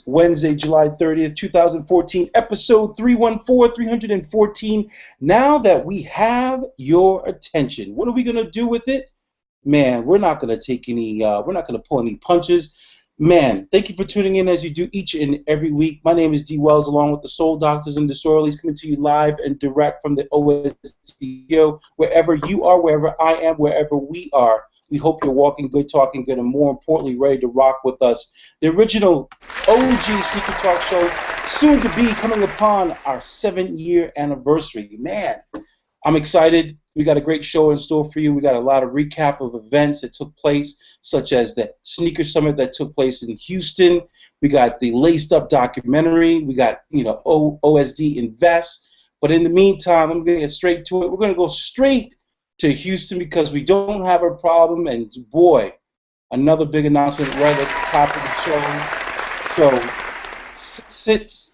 Wednesday, July 30th, 2014, episode 314, 314. Now that we have your attention, what are we going to do with it? Man, we're not going to take we're not going to pull any punches. Man, thank you for tuning in as you do each and every week. My name is D. Wells, along with the Soul Doctors and Disorderlies, coming to you live and direct from the OS studio, wherever you are, wherever I am, wherever we are. We hope you're walking good, talking good, and more importantly, ready to rock with us. The original OG Sneaker Talk show, soon to be coming upon our 7-year anniversary. Man, I'm excited. We got a great show in store for you. We got a lot of recap of events that took place, such as the Sneaker Summit that took place in Houston. We got the Laced Up documentary. We got, OSD Invest. But in the meantime, I'm going to get straight to it. We're going to go straight to Houston because we don't have a problem, and boy, another big announcement right at the top of the show. So sit.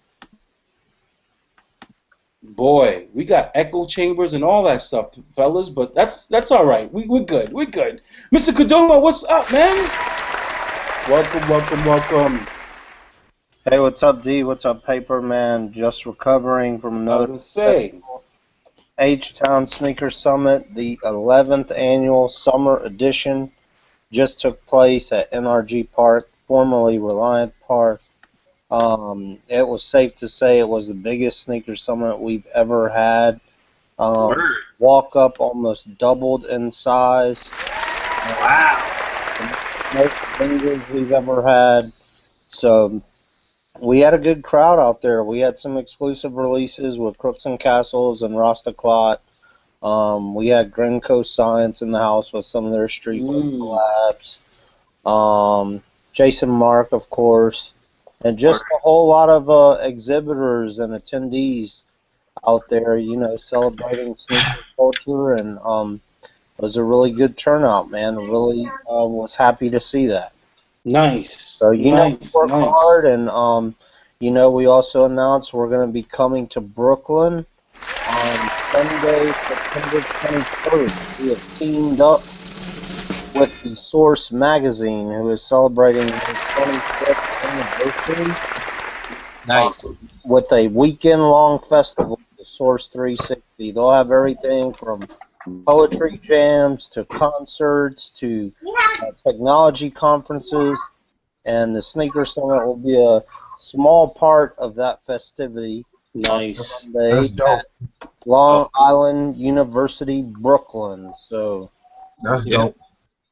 Boy, we got echo chambers and all that stuff, fellas, but that's all right. We're good. We're good. Mr. Kodoma, what's up, man? Welcome. Hey, what's up, D? What's up, Paper Man? Just recovering from another H-Town Sneaker Summit. The 11th annual summer edition just took place at NRG Park, formerly Reliant Park. It was safe to say it was the biggest sneaker summit we've ever had. Walk up almost doubled in size. Wow. Most vendors we've ever had. So we had a good crowd out there. We had some exclusive releases with Crooks and Castles and Rasta Clot. We had Grenco Science in the house with some of their street collabs. Jason Mark, of course. And just a whole lot of exhibitors and attendees out there, celebrating sneaker culture, and it was a really good turnout, man. Really was happy to see that. Nice. So, we work hard, and, we also announced we're going to be coming to Brooklyn on Sunday, September 21st. We have teamed up with the Source magazine, who is celebrating their 25th anniversary. Nice. With a weekend-long festival, the Source 360. They'll have everything from poetry jams to concerts to technology conferences, and the Sneaker Summit will be a small part of that festivity. Nice. That's dope. At Long Island University, Brooklyn. So that's dope.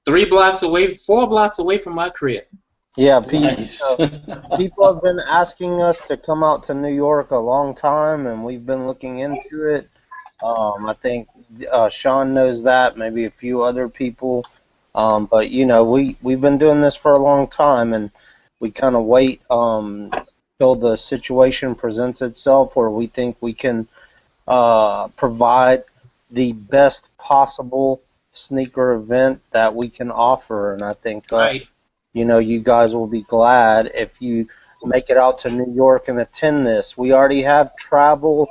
4 blocks away from my crib. Yeah, nice. People have been asking us to come out to New York a long time, and we've been looking into it. I think Sean knows that, maybe a few other people. But, we've been doing this for a long time, and we kind of wait till the situation presents itself where we think we can provide the best possible sneaker event that we can offer. And I think, you guys will be glad if you make it out to New York and attend this. We already have travel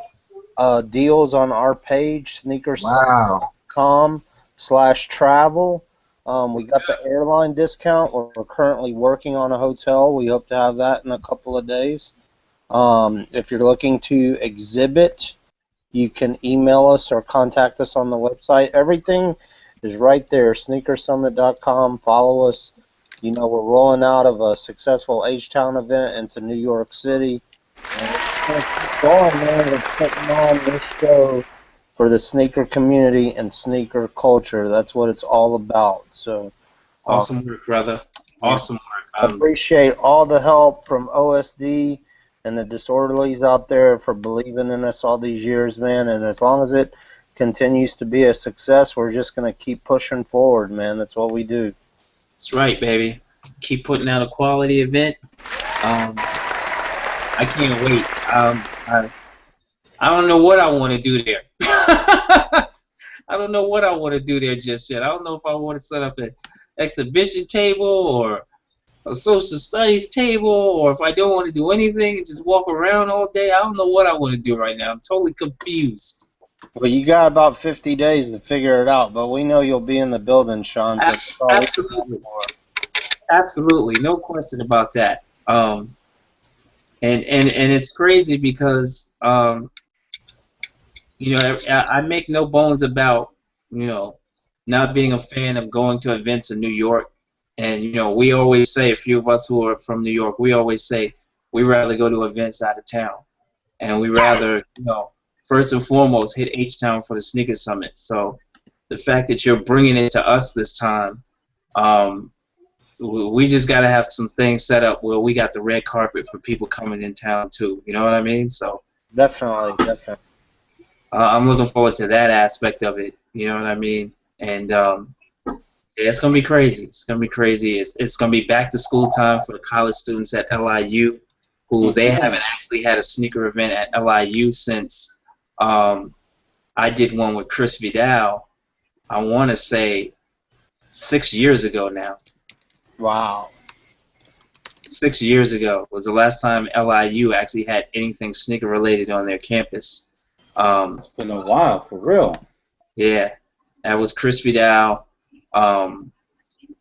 deals on our page, sneakerscom.com/travel. We got the airline discount. We're currently working on a hotel. We hope to have that in a couple of days. If you're looking to exhibit, you can email us or contact us on the website. Everything is right there, sneakersummit.com. Follow us. We're rolling out of a successful H-Town event into New York City. And we're going to keep going, man. We're putting on this show for the sneaker community and sneaker culture. That's what it's all about. So, awesome work, brother. Awesome work. I appreciate all the help from OSD and the Disorderlies out there for believing in us all these years, man. And as long as it continues to be a success, we're just going to keep pushing forward, man. That's what we do. That's right, baby. Keep putting out a quality event. I can't wait. I don't know what I want to do there. I don't know what I want to do there just yet. I don't know if I want to set up an exhibition table or a social studies table, or if I don't want to do anything and just walk around all day. I don't know what I want to do right now. I'm totally confused. Well, you got about 50 days to figure it out, but we know you'll be in the building, Sean. So absolutely. Absolutely. No question about that. And it's crazy because you know, I make no bones about, you know, not being a fan of going to events in New York. And, you know, we always say, a few of us who are from New York, we always say we rather go to events out of town. And we rather, you know, first and foremost, hit H-Town for the Sneaker Summit. So the fact that you're bringing it to us this time, we just got to have some things set up where we got the red carpet for people coming in town, too. You know what I mean? So Definitely. I'm looking forward to that aspect of it. You know what I mean? And yeah, it's gonna be crazy. It's gonna be crazy. It's gonna be back to school time for the college students at LIU, who they haven't actually had a sneaker event at LIU since I did one with Chris Vidal. I want to say 6 years ago now. Wow. 6 years ago was the last time LIU actually had anything sneaker related on their campus. It's been a while, for real. Yeah, that was Chris Vidal.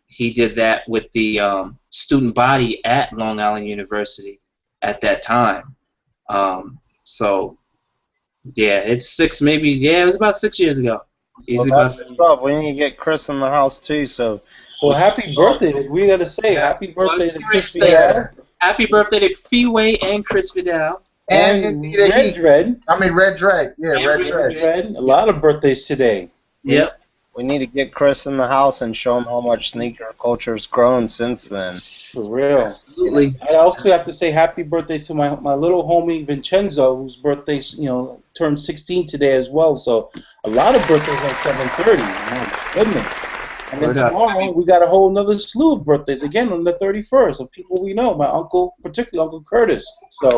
He did that with the student body at Long Island University at that time. So, yeah, it's six, maybe. Yeah, it was about 6 years ago. Easily Well, about that's 6 what's up. We need to get Chris in the house too. So, Well, happy birthday. We got to say happy birthday to Chris Vidal. Happy birthday to Feeway and Chris Vidal. And Red Dread. Red Dread. Yeah, And Red Red Dread. A lot of birthdays today. Yep. we need to get Chris in the house and show him how much sneaker culture's grown since then. For real. Absolutely. I also have to say happy birthday to my little homie Vincenzo, whose birthday, turned 16 today as well. So a lot of birthdays on 7/30. My goodness. And then tomorrow we got a whole another slew of birthdays again on the 31st of people we know. My uncle, particularly Uncle Curtis. So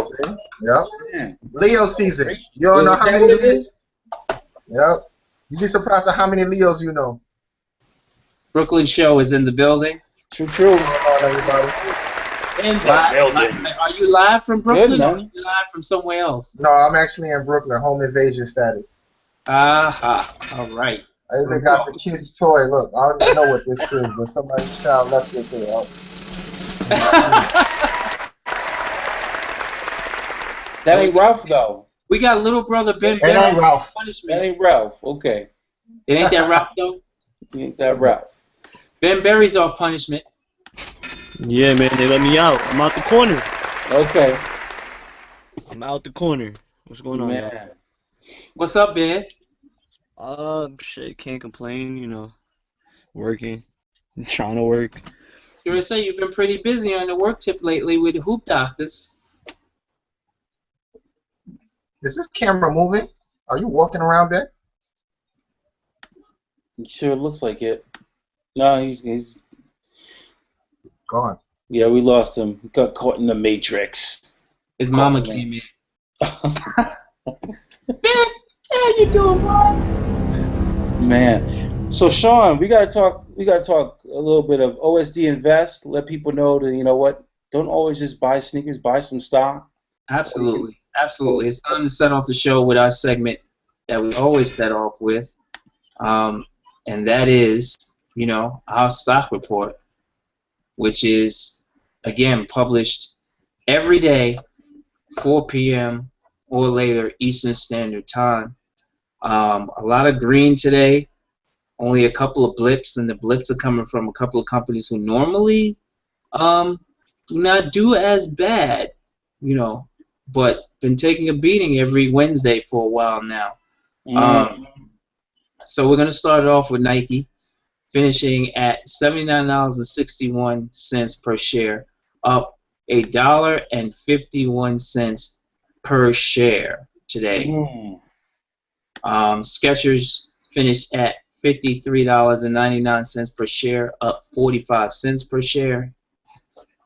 Yep. yeah. Leo season. You don't know how many it is? Yep. You'd be surprised at how many Leos you know. Brooklyn Show is in the building. True. What's going on, everybody? In the building. Are you live from Brooklyn Good, or man. are you live from somewhere else? No, I'm actually in Brooklyn, home invasion status. Aha. All right. I even got the kid's toy. Look, I don't even know what this is, but somebody's child left this here. That ain't Ralph though. We got little brother Ben It ain't Berry. Ralph. Punishment. That ain't Ralph. Okay. It ain't that Ralph though. Ain't that Ralph. Ben Berry's off punishment. Yeah, man, they let me out. I'm out the corner. Okay. I'm out the corner. What's going on, y'all? Man. What's up, Ben? Shit, can't complain, working, trying to work. You were saying you've been pretty busy on the work tip lately with hoop doctors. Is this camera moving? Are you walking around, Ben? Sure looks like it. No, he's Gone. yeah, we lost him. He got caught in the Matrix. His mama came in. Ben, how you doing, boy? Man. So Sean, we gotta talk a little bit of OSD Invest. Let people know that don't always just buy sneakers, buy some stock. Absolutely. Absolutely. It's time to set off the show with our segment that we always set off with. And that is, our stock report, which is, again, published every day, 4 p.m. or later Eastern Standard Time. A lot of green today, only a couple of blips, and the blips are coming from a couple of companies who normally do not do as bad, but been taking a beating every Wednesday for a while now. So we're going to start it off with Nike, finishing at $79.61 per share, up $1.51 per share today. Skechers finished at $53.99 per share, up 45 cents per share.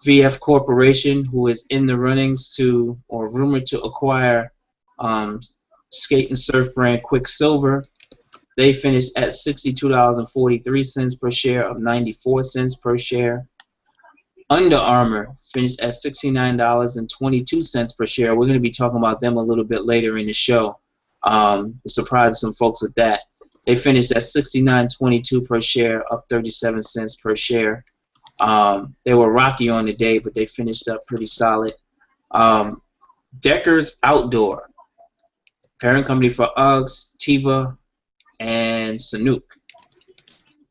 VF Corporation, who is in the runnings to, or rumored to acquire, skate and surf brand Quicksilver, they finished at $62.43 per share, up 94 cents per share. Under Armour finished at $69.22 per share. We're going to be talking about them a little bit later in the show. Surprise some folks with that. They finished at $69.22 per share, up 37 cents per share. They were rocky on the day, but they finished up pretty solid. Deckers Outdoor, parent company for Uggs, Teva, and Sanuk,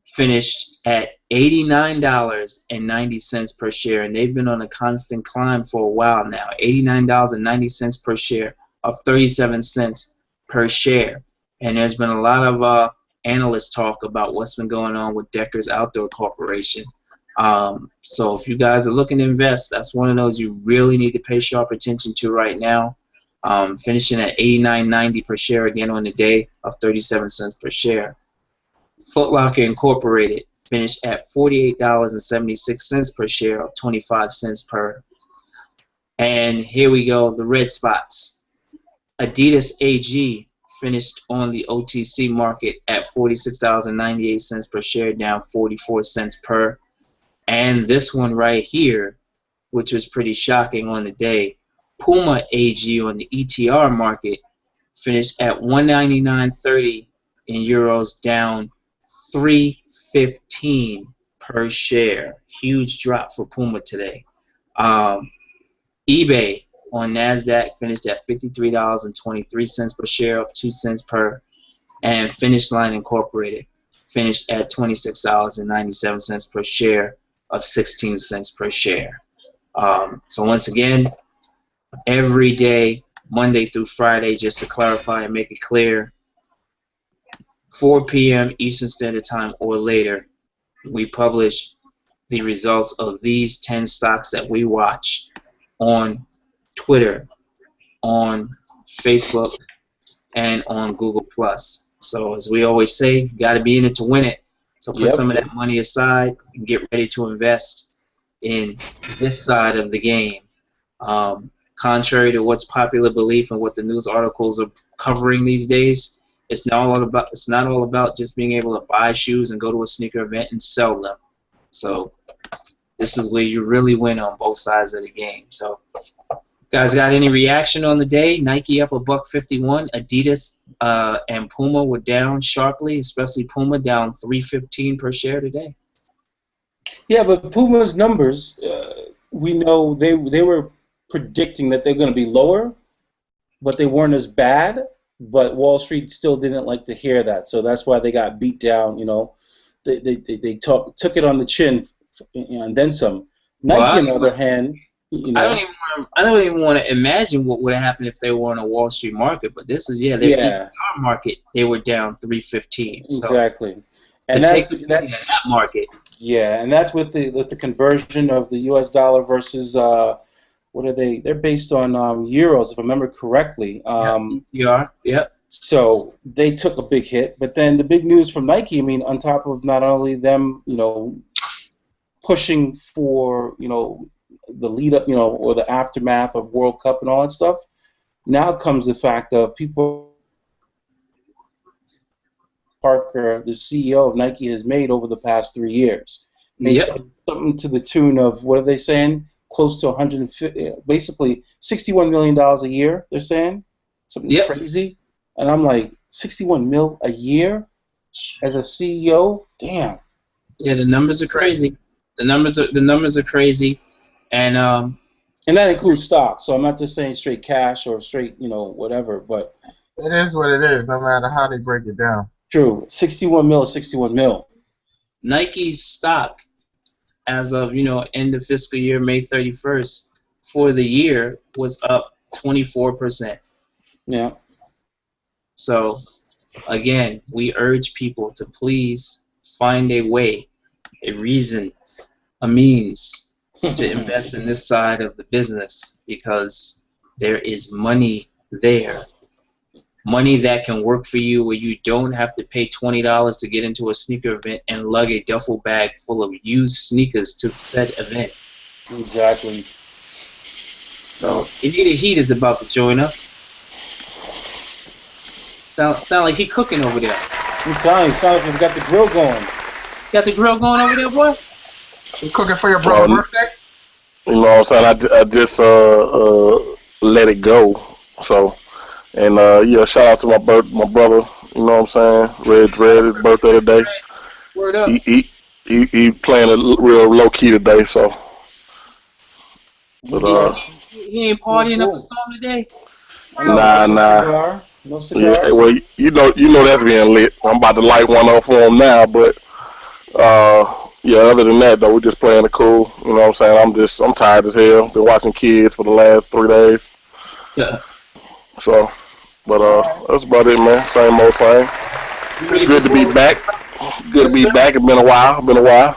finished at $89.90 per share, and they've been on a constant climb for a while now. $89.90 per share, up 37 cents per share. And there's been a lot of analyst talk about what's been going on with Deckers Outdoor Corporation. So if you guys are looking to invest, that's one of those you really need to pay sharp attention to right now. Finishing at $89.90 per share again on the day, of 37 cents per share. Foot Locker Incorporated finished at $48.76 per share, of 25 cents per. And here we go, the red spots. Adidas AG finished on the OTC market at $46.98 per share, down 44 cents per. And this one right here, which was pretty shocking on the day, Puma AG on the ETR market finished at $199.30 in euros, down 3.15 per share. Huge drop for Puma today. eBay on NASDAQ finished at $53.23 per share, up 2 cents per. And Finish Line Incorporated finished at $26.97 per share, of 16 cents per share. So once again, every day, Monday through Friday, just to clarify and make it clear, 4 p.m. Eastern Standard Time or later, we publish the results of these 10 stocks that we watch on Twitter, on Facebook, and on Google+. So as we always say, you got to be in it to win it. So put some of that money aside and get ready to invest in this side of the game. Contrary to what's popular belief and what the news articles are covering these days, it's not all about just being able to buy shoes and go to a sneaker event and sell them. So this is where you really win on both sides of the game. So guys, got any reaction on the day? Nike up $1.51. Adidas and Puma were down sharply, especially Puma down $3.15 per share today. Yeah, but Puma's numbers, we know they were predicting that they're going to be lower, but they weren't as bad. But Wall Street still didn't like to hear that, so that's why they got beat down. You know, they took it on the chin, and then some. Nike, on the other hand. You know, I don't even want to imagine what would have happened if they were on a Wall Street market. But this is their ETR market. They were down 3.15. So exactly, and that's that market. Yeah, and that's with the conversion of the U.S. dollar versus what are they? They're based on euros, if I remember correctly. Yep. So they took a big hit, but then the big news from Nike. I mean, on top of not only them, pushing for the lead up, or the aftermath of World Cup and all that stuff. Now comes the fact of people. Parker, the CEO of Nike, has made over the past 3 years. Something to the tune of, what are they saying? Close to 150, basically $61 million a year. They're saying something crazy, and I'm like, 61 mil a year as a CEO? Damn. Yeah, the numbers are crazy. The numbers are crazy. And that includes stock. So I'm not just saying straight cash or straight, whatever. But it is what it is, no matter how they break it down. True. 61 mil is 61 mil. Nike's stock, as of end of fiscal year May 31st, for the year was up 24%. Yeah. So again, we urge people to please find a way, a reason, a means to invest in this side of the business, because there is money there. Money that can work for you, where you don't have to pay $20 to get into a sneaker event and lug a duffel bag full of used sneakers to said event. Exactly. So Anita Heat is about to join us. Sound like he cooking over there. I'm telling you, sound like we've got the grill going. Got the grill going over there, boy? You cooking for your brother's birthday? You know what I'm saying? I just let it go. So, and shout out to my brother. You know what I'm saying? Red Dread, his birthday today. Word up. He playing a real low key today. So, but He ain't partying up a storm today. Nah. No Yeah, cigars. well, you know that's being lit. I'm about to light one up for him now, but yeah. Other than that, though, we just playing it cool. You know what I'm saying? I'm tired as hell. Been watching kids for the last 3 days. Yeah. So, but All right. that's about it, man. Same old thing. Ready for Good to be school? back. Good Yes, to be sir. back. It's been a while. Been a while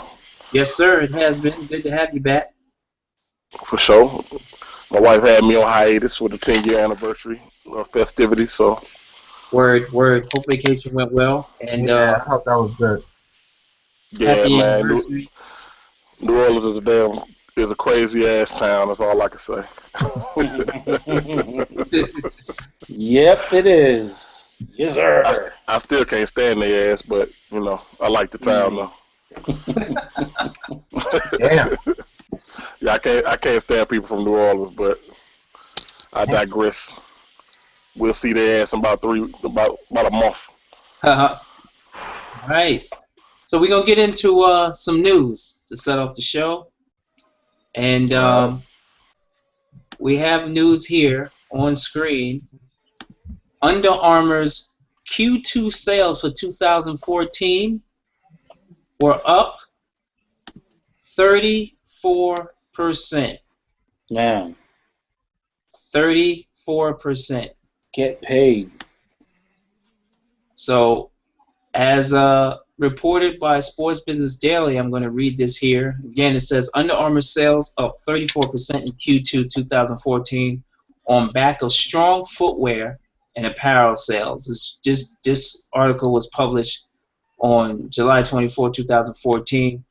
Yes, sir. It has been good to have you back. for sure. My wife had me on hiatus with the 10-year anniversary festivities. So Word, word. Hope vacation went well, and Yeah, I hope that was good. yeah, happy man. anniversary. New Orleans is a crazy ass town. That's all I can say. Yep, it is. Yes, I, sir. I still can't stand their ass, but you know I like the town though. Damn. Yeah, I can't stand people from New Orleans, but I digress. We'll see their ass in about a month. All right. So we're gonna get into some news to set off the show, and All right. we have news here on screen. Under Armour's Q2 sales for 2014 were up 34%. Man, 34%. get paid. So, as reported by Sports Business Daily, I'm going to read this here. Again, it says Under Armour sales up 34% in Q2 2014 on back of strong footwear and apparel sales. This article was published on July 24, 2014,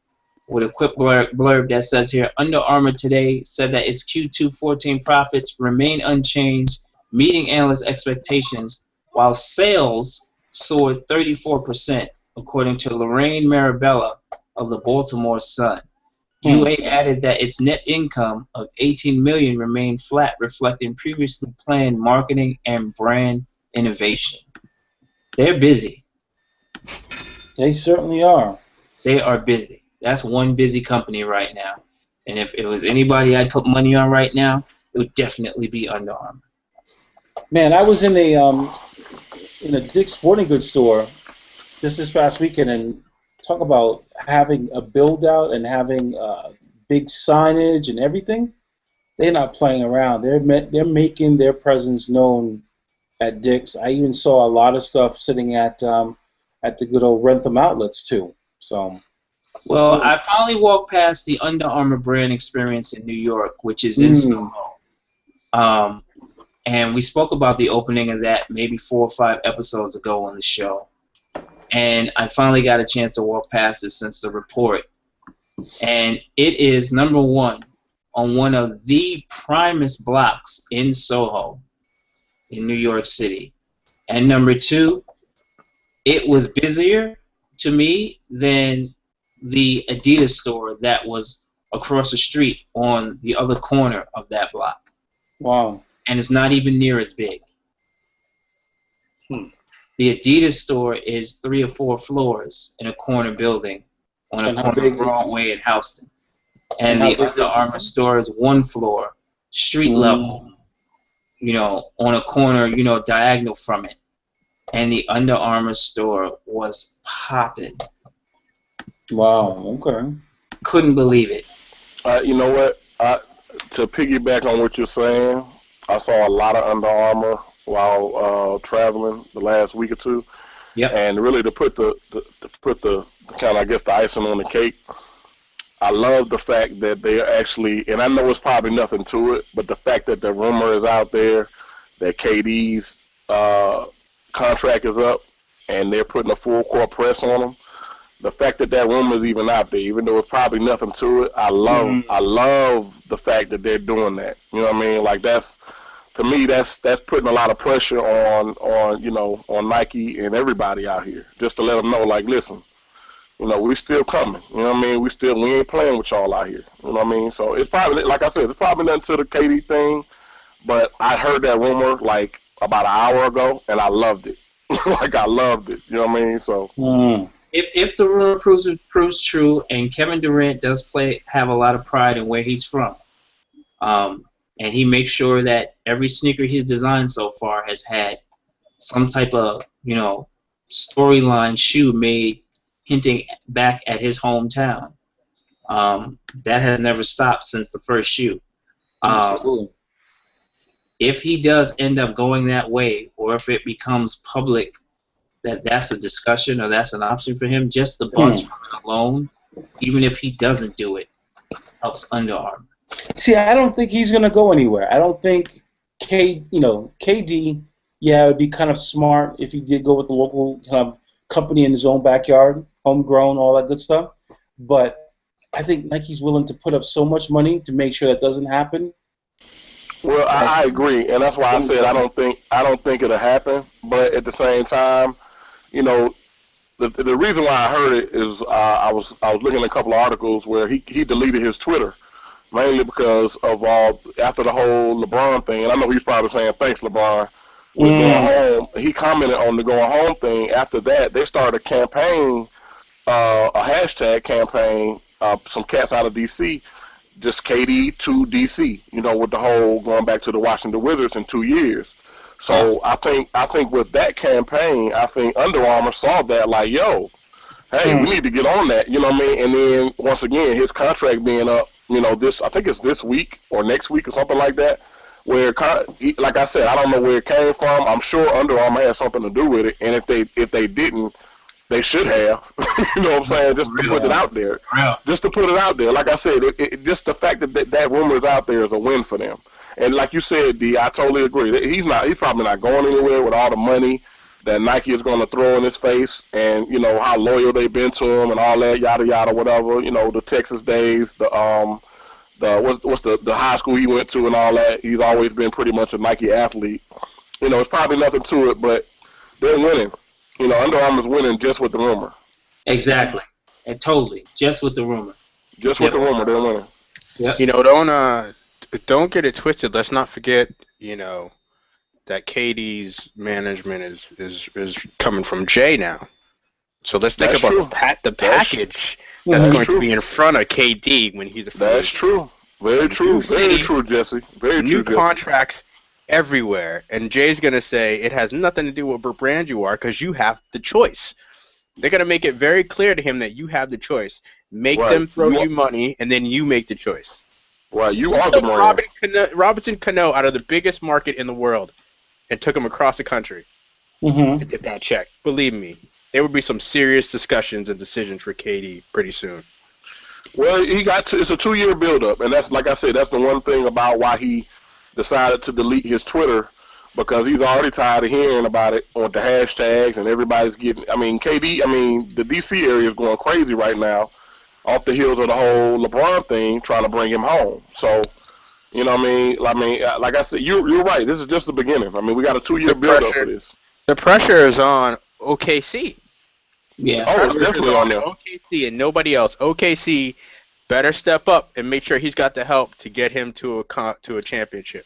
with a quick blurb that says here, Under Armour today said that its Q2 14 profits remain unchanged, meeting analyst expectations, while sales soared 34%, according to Lorraine Marabella of the Baltimore Sun. UA added that its net income of $18 million remained flat, reflecting previously planned marketing and brand innovation. They're busy. They certainly are. They are busy. That's one busy company right now. And if it was anybody I'd put money on right now, it would definitely be Under Armour. Man, I was in a Dick's Sporting Goods store just this past weekend, and talk about having a build out and having big signage and everything. They're not playing around. They're making their presence known at Dick's. I even saw a lot of stuff sitting at the good old Rentham outlets too. So. Well, I finally walked past the Under Armour brand experience in New York, which is in Soho. And we spoke about the opening of that maybe 4 or 5 episodes ago on the show. And I finally got a chance to walk past it since the report. And it is number one on one of the primest blocks in Soho in New York City. And number two, it was busier to me than the Adidas store that was across the street on the other corner of that block. Wow. And it's not even near as big. The Adidas store is 3 or 4 floors in a corner building on a corner of Broadway and Houston. And the Under Armour store is 1 floor, street level, on a corner, diagonal from it. And the Under Armour store was popping. Wow, okay. Couldn't believe it. You know what? To piggyback on what you're saying, I saw a lot of Under Armour while traveling the last week or two. Yep. And really to put the kind of, I guess, the icing on the cake, I love the fact that they are actually, and I know it's probably nothing to it, but the fact that the rumor is out there that KD's contract is up and they're putting a full court press on him. The fact that rumor is even out there, even though it's probably nothing to it, I love the fact that they're doing that. You know what I mean? Like to me, that's putting a lot of pressure on Nike and everybody out here, just to let them know, like, listen, we still coming. You know what I mean? We ain't playing with y'all out here. You know what I mean? So it's probably, like I said, it's probably nothing to the KD thing, but I heard that rumor like about an hour ago, and I loved it. Like, I loved it. You know what I mean? So. If the rumor proves true, and Kevin Durant does have a lot of pride in where he's from, and and he makes sure that every sneaker he's designed so far has had some type of, storyline shoe made hinting back at his hometown. That has never stopped since the first shoe. If he does end up going that way, or if it becomes public that that's a discussion or that's an option for him, just the buzz from it alone, even if he doesn't do it, helps Under Armour. See, I don't think he's going to go anywhere. I don't think KD, yeah, it would be kind of smart if he did go with the local kind of company in his own backyard, homegrown, all that good stuff. But I think Nike's willing to put up so much money to make sure that doesn't happen. Well, I agree, and that's why I said I don't think it'll happen. But at the same time, the reason why I heard it is I was looking at a couple of articles where he deleted his Twitter, mainly because of after the whole LeBron thing. And I know he's probably saying thanks, LeBron. With going home, he commented on the going home thing. After that, they started a campaign, a hashtag campaign. Some cats out of DC. Just KD to DC, with the whole going back to the Washington Wizards in 2 years. So I think with that campaign, I think Under Armour saw that like, yo, hey, we need to get on that, you know what I mean? And then once again, his contract being up, I think it's this week or next week or something like that. Where, like I said, I don't know where it came from. I'm sure Under Armour had something to do with it, and if they didn't, they should have. You know what I'm saying? Just to put it out there. Just to put it out there. Like I said, just the fact that rumor is out there is a win for them. And like you said, D, I totally agree. He's probably not going anywhere with all the money that Nike is going to throw in his face, and how loyal they've been to him and all that, yada yada, whatever. The Texas days, the high school he went to and all that. He's always been pretty much a Nike athlete. It's probably nothing to it, but they're winning. Under Armour's winning just with the rumor. Exactly. And totally. Just with the rumor. Just with the rumor, they're winning. Yep. Don't get it twisted. Let's not forget, that KD's management is coming from Jay now. So let's think about the package that's going to be in front of KD when he's a free agent. That's true. Very true. Very true, Jesse. Very true. New contracts everywhere, and Jay's going to say it has nothing to do with what brand you are because you have the choice. They're going to make it very clear to him that you have the choice. Make them throw you money, and then you make the choice. Right, you are the brand. Robinson Cano out of the biggest market in the world and took him across the country to get that check. Believe me, there would be some serious discussions and decisions for KD pretty soon. Well, it's a 2-year build-up, and that's, like I said, that's the one thing about why he decided to delete his Twitter, because he's already tired of hearing about it with the hashtags, and everybody's getting, the DC area is going crazy right now off the heels of the whole LeBron thing, trying to bring him home. So, like I said, you're right. This is just the beginning. We got a 2-year build-up for this. The pressure is on OKC. Yeah. Oh, it's definitely on there. OKC and nobody else. OKC better step up and make sure he's got the help to get him to a championship.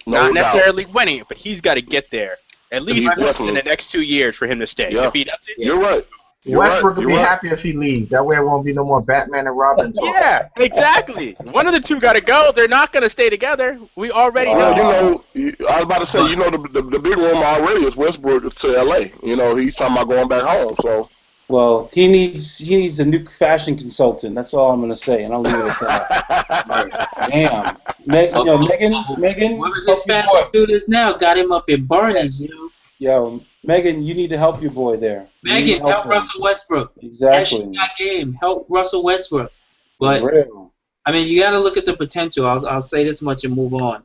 Not necessarily winning it, but he's got to get there at least in the next 2 years for him to stay. Yeah. If he doesn't, you're right. Westbrook will be happy if he leaves. That way it won't be no more Batman and Robin talk. Yeah, exactly. One of the two got to go. They're not going to stay together. We already know. I was about to say, the big rumor already is Westbrook to L.A. He's talking about going back home. So. Well, he needs a new fashion consultant. That's all I'm going to say, and I'll leave it at that. Damn. Megan. Whoever this fashion dude is now got him up in Barney's, Yo, Megan, you need to help your boy there. Megan, help Russell Westbrook. Exactly. Game. Help Russell Westbrook. But you got to look at the potential. I'll say this much and move on.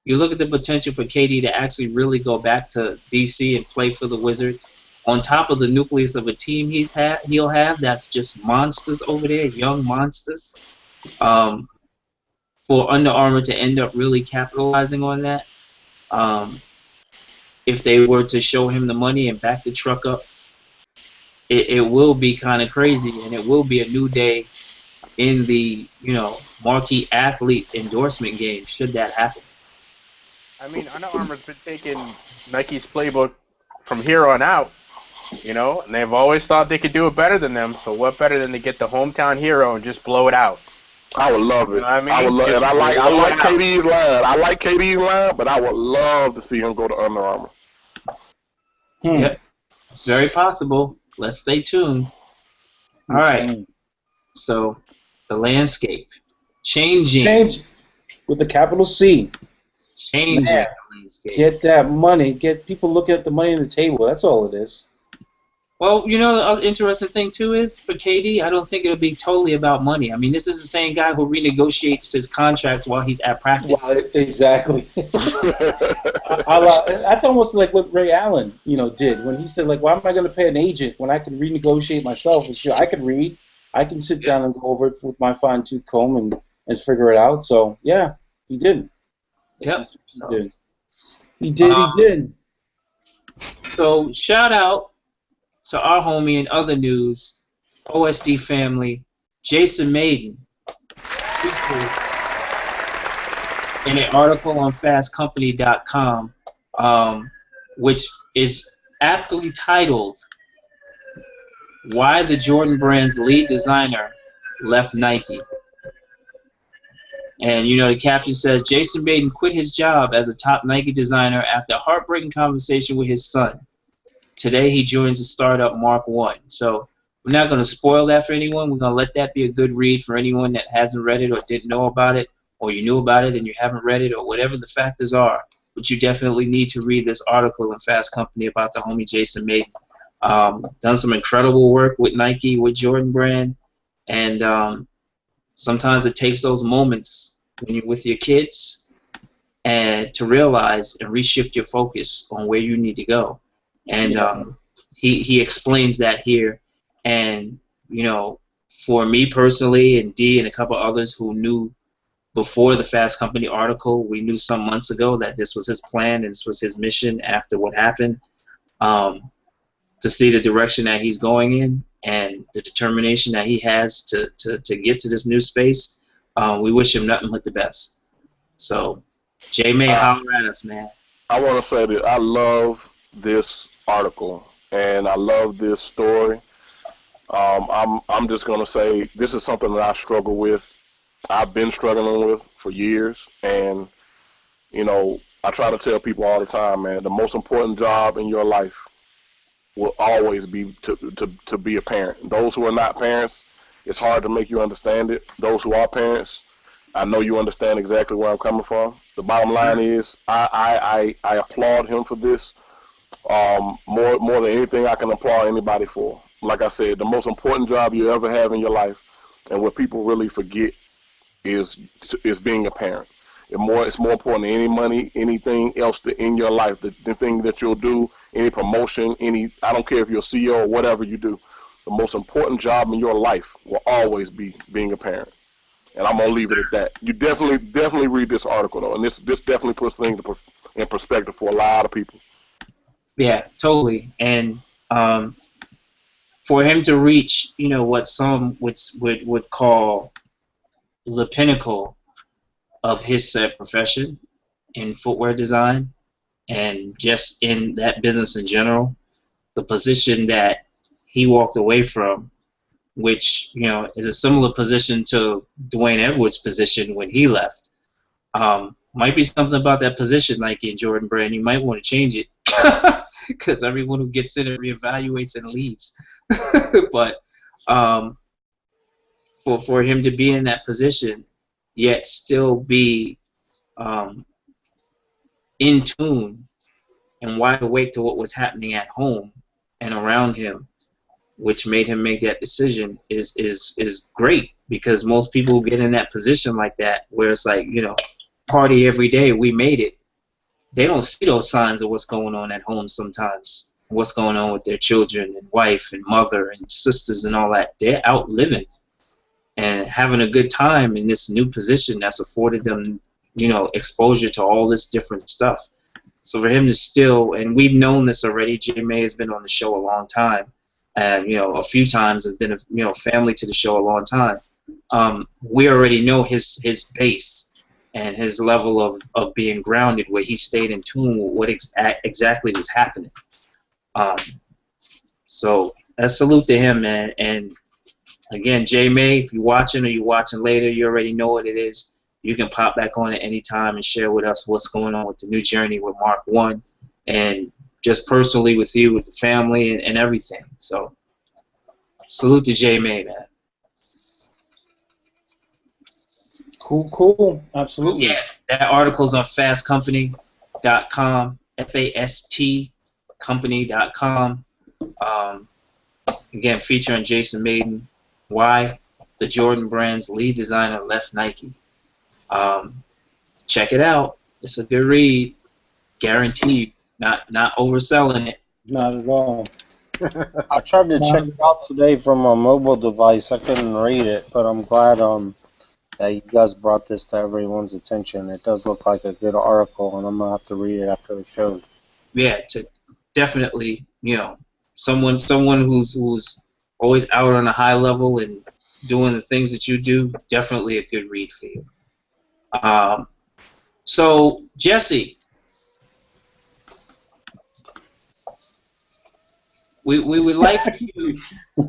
You look at the potential for KD to actually really go back to DC and play for the Wizards. On top of the nucleus of a team he'll have, that's just monsters over there, young monsters. For Under Armour to end up really capitalizing on that, if they were to show him the money and back the truck up, it will be kind of crazy, and it will be a new day in the marquee athlete endorsement game should that happen. Under Armour's been taking Nike's playbook from here on out. And they've always thought they could do it better than them, so what better than to get the hometown hero and just blow it out? I would love You it. know what I I would mean? love, Just and I blow it like out. KD's line. I like KD's line, but I would love to see him go to Under Armour. Yep, it's very possible. Let's stay tuned. All right. Okay. So, the landscape changing. Change with the capital C. Changing Man, the landscape. Get that money. Get people looking at the money on the table. That's all it is. Well, you know, the other interesting thing too is for KD, I don't think it'll be totally about money. I mean, this is the same guy who renegotiates his contracts while he's at practice. Well, exactly. That's almost like what Ray Allen, did when he said, like, why am I going to pay an agent when I can renegotiate myself? And sure, I can read. I can sit down and go over it with my fine-tooth comb and figure it out. So, yeah, he did. Yep. He did. So, shout out to our homie in other news, OSD family, Jason Maiden, in an article on fastcompany.com, which is aptly titled, Why the Jordan Brand's Lead Designer Left Nike. And, the caption says, Jason Maiden quit his job as a top Nike designer after a heartbreaking conversation with his son. Today he joins the startup Mark 1. So we're not going to spoil that for anyone. We're going to let that be a good read for anyone that hasn't read it or didn't know about it, or you knew about it and you haven't read it, or whatever the factors are. But you definitely need to read this article in Fast Company about the homie Jason Maiden. Done some incredible work with Nike, with Jordan Brand, and sometimes it takes those moments when you're with your kids and to realize and reshift your focus on where you need to go. And he explains that here. And, for me personally and Dee and a couple others who knew before the Fast Company article, we knew some months ago that this was his plan and this was his mission after what happened. To see the direction that he's going in and the determination that he has to get to this new space, we wish him nothing but the best. So, J-May, holler at us, man. I want to say that I love this article and I love this story. I'm just going to say this is something that I struggle with. I've been struggling with for years, and I try to tell people all the time, man, the most important job in your life will always be to be a parent. Those who are not parents, it's hard to make you understand it. Those who are parents, I know you understand exactly where I'm coming from. The bottom line is I applaud him for this more than anything I can applaud anybody for. Like I said, the most important job you ever have in your life, and what people really forget, is being a parent. It's more important than any money, anything else in your life. The thing that you'll do, any promotion, I don't care if you're a CEO or whatever you do. The most important job in your life will always be being a parent. And I'm gonna leave it at that. You definitely read this article though, and this definitely puts things in perspective for a lot of people. Yeah, totally. And for him to reach, what some would call the pinnacle of his said profession in footwear design and just in that business in general, the position that he walked away from, which is a similar position to Dwayne Edwards' position when he left. Might be something about that position, Nike and Jordan Brand. You might want to change it because everyone who gets in it reevaluates and leaves. But for him to be in that position, yet still be in tune and wide awake to what was happening at home and around him, which made him make that decision, is great, because most people get in that position like that where it's like, party every day, we made it. They don't see those signs of what's going on at home sometimes, what's going on with their children and wife and mother and sisters and all that. They're out living and having a good time in this new position that's afforded them, exposure to all this different stuff. So for him to still, and we've known this already, J-May has been on the show a long time, and a few times has been family to the show a long time. We already know his base and his level of being grounded, where he stayed in tune with what exactly was happening. So a salute to him, man. And Again, J May, if you're watching or you're watching later, you already know what it is. You can pop back on at any time and share with us what's going on with the new journey with Mark 1 and just personally with you, with the family, and everything. So, salute to J May, man. Cool. Absolutely. Yeah, that article's on fastcompany.com, FAST company.com. Again, featuring Jason Maiden. Why? The Jordan brand's lead designer left Nike. Check it out. It's a good read. Guaranteed. Not overselling it. Not at all. I tried to check it out today from a mobile device. I couldn't read it, but I'm glad that you guys brought this to everyone's attention. It does look like a good article, and I'm gonna have to read it after the show. Yeah, to definitely, someone who's always out on a high level and doing the things that you do, definitely a good read for you. So Jesse, we would like for you.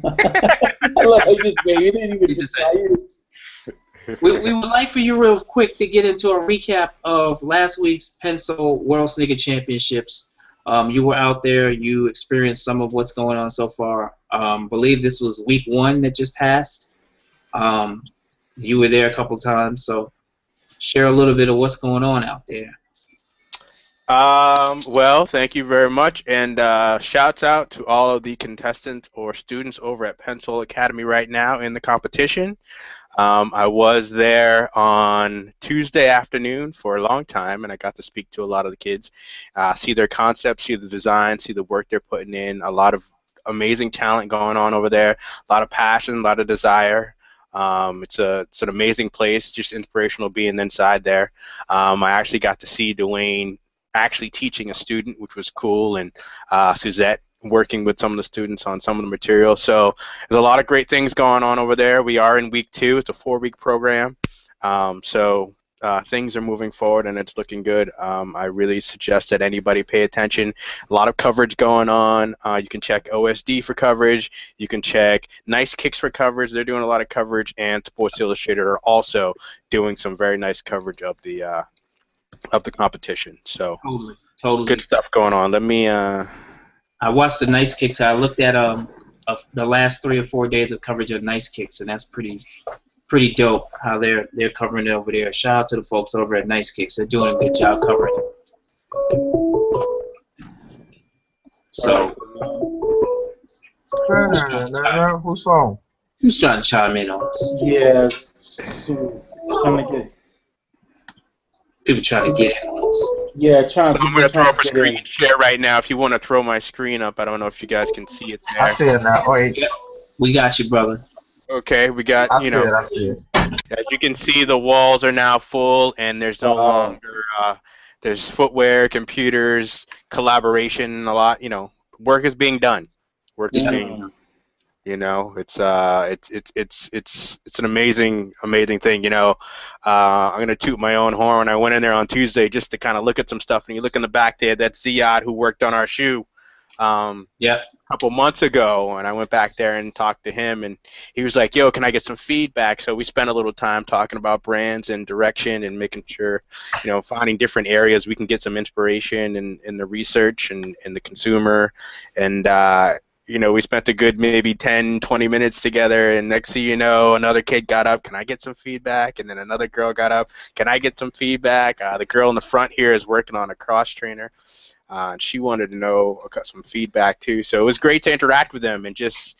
I love how you just made it. Didn't even we would like for you real quick to get into a recap of last week's PENSOLE World Sneaker Championships. You were out there. You experienced some of what's going on so far. Believe this was week 1 that just passed. You were there a couple times, so share a little bit of what's going on out there. Well, thank you very much, and shouts out to all of the contestants or students over at PENSOLE Academy right now in the competition. I was there on Tuesday afternoon for a long time, and I got to speak to a lot of the kids, see their concepts, see the design, see the work they're putting in. A lot of amazing talent going on over there, a lot of passion, a lot of desire. It's an amazing place, just inspirational being inside there. I actually got to see Dwayne actually teaching a student, which was cool, and Suzette working with some of the students on some of the material. So there's a lot of great things going on over there. We are in week 2. It's a 4-week program. So things are moving forward, and it's looking good. I really suggest that anybody pay attention. A lot of coverage going on. You can check OSD for coverage. You can check Nice Kicks for coverage. They're doing a lot of coverage, and Sports Illustrated are also doing some very nice coverage of the competition. So Totally. good stuff going on. Let me I watched the Nice Kicks. I looked at the last 3 or 4 days of coverage of Nice Kicks, and that's pretty dope how they're covering it over there. Shout out to the folks over at Nice Kicks. They're doing a good job covering it. So Who's on? who's trying to chime in on this? Yes. So, trying to get. People trying to get in on this. Yeah, so I'm going to throw up a screen share right now. If you want to throw my screen up, I don't know if you guys can see it there. I see it now. Wait. Yep. We got you, brother. Okay, we got, I see it. As you can see, the walls are now full, and there's no longer, there's footwear, computers, collaboration, a lot, work is being done. Work is being done. It's an amazing thing. I'm gonna toot my own horn. I went in there on Tuesday just to kind of look at some stuff, and you look in the back there. That's Ziad, who worked on our shoe. A couple months ago, and I went back there and talked to him, and he was like, "Yo, can I get some feedback?" So we spent a little time talking about brands and direction, and making sure, finding different areas we can get some inspiration in the research and the consumer, and we spent a good maybe 10, 20 minutes together, and next thing you know, another kid got up, "Can I get some feedback?" And then another girl got up, "Can I get some feedback?" The girl in the front here is working on a cross trainer, and she wanted to know some feedback too. So it was great to interact with them and just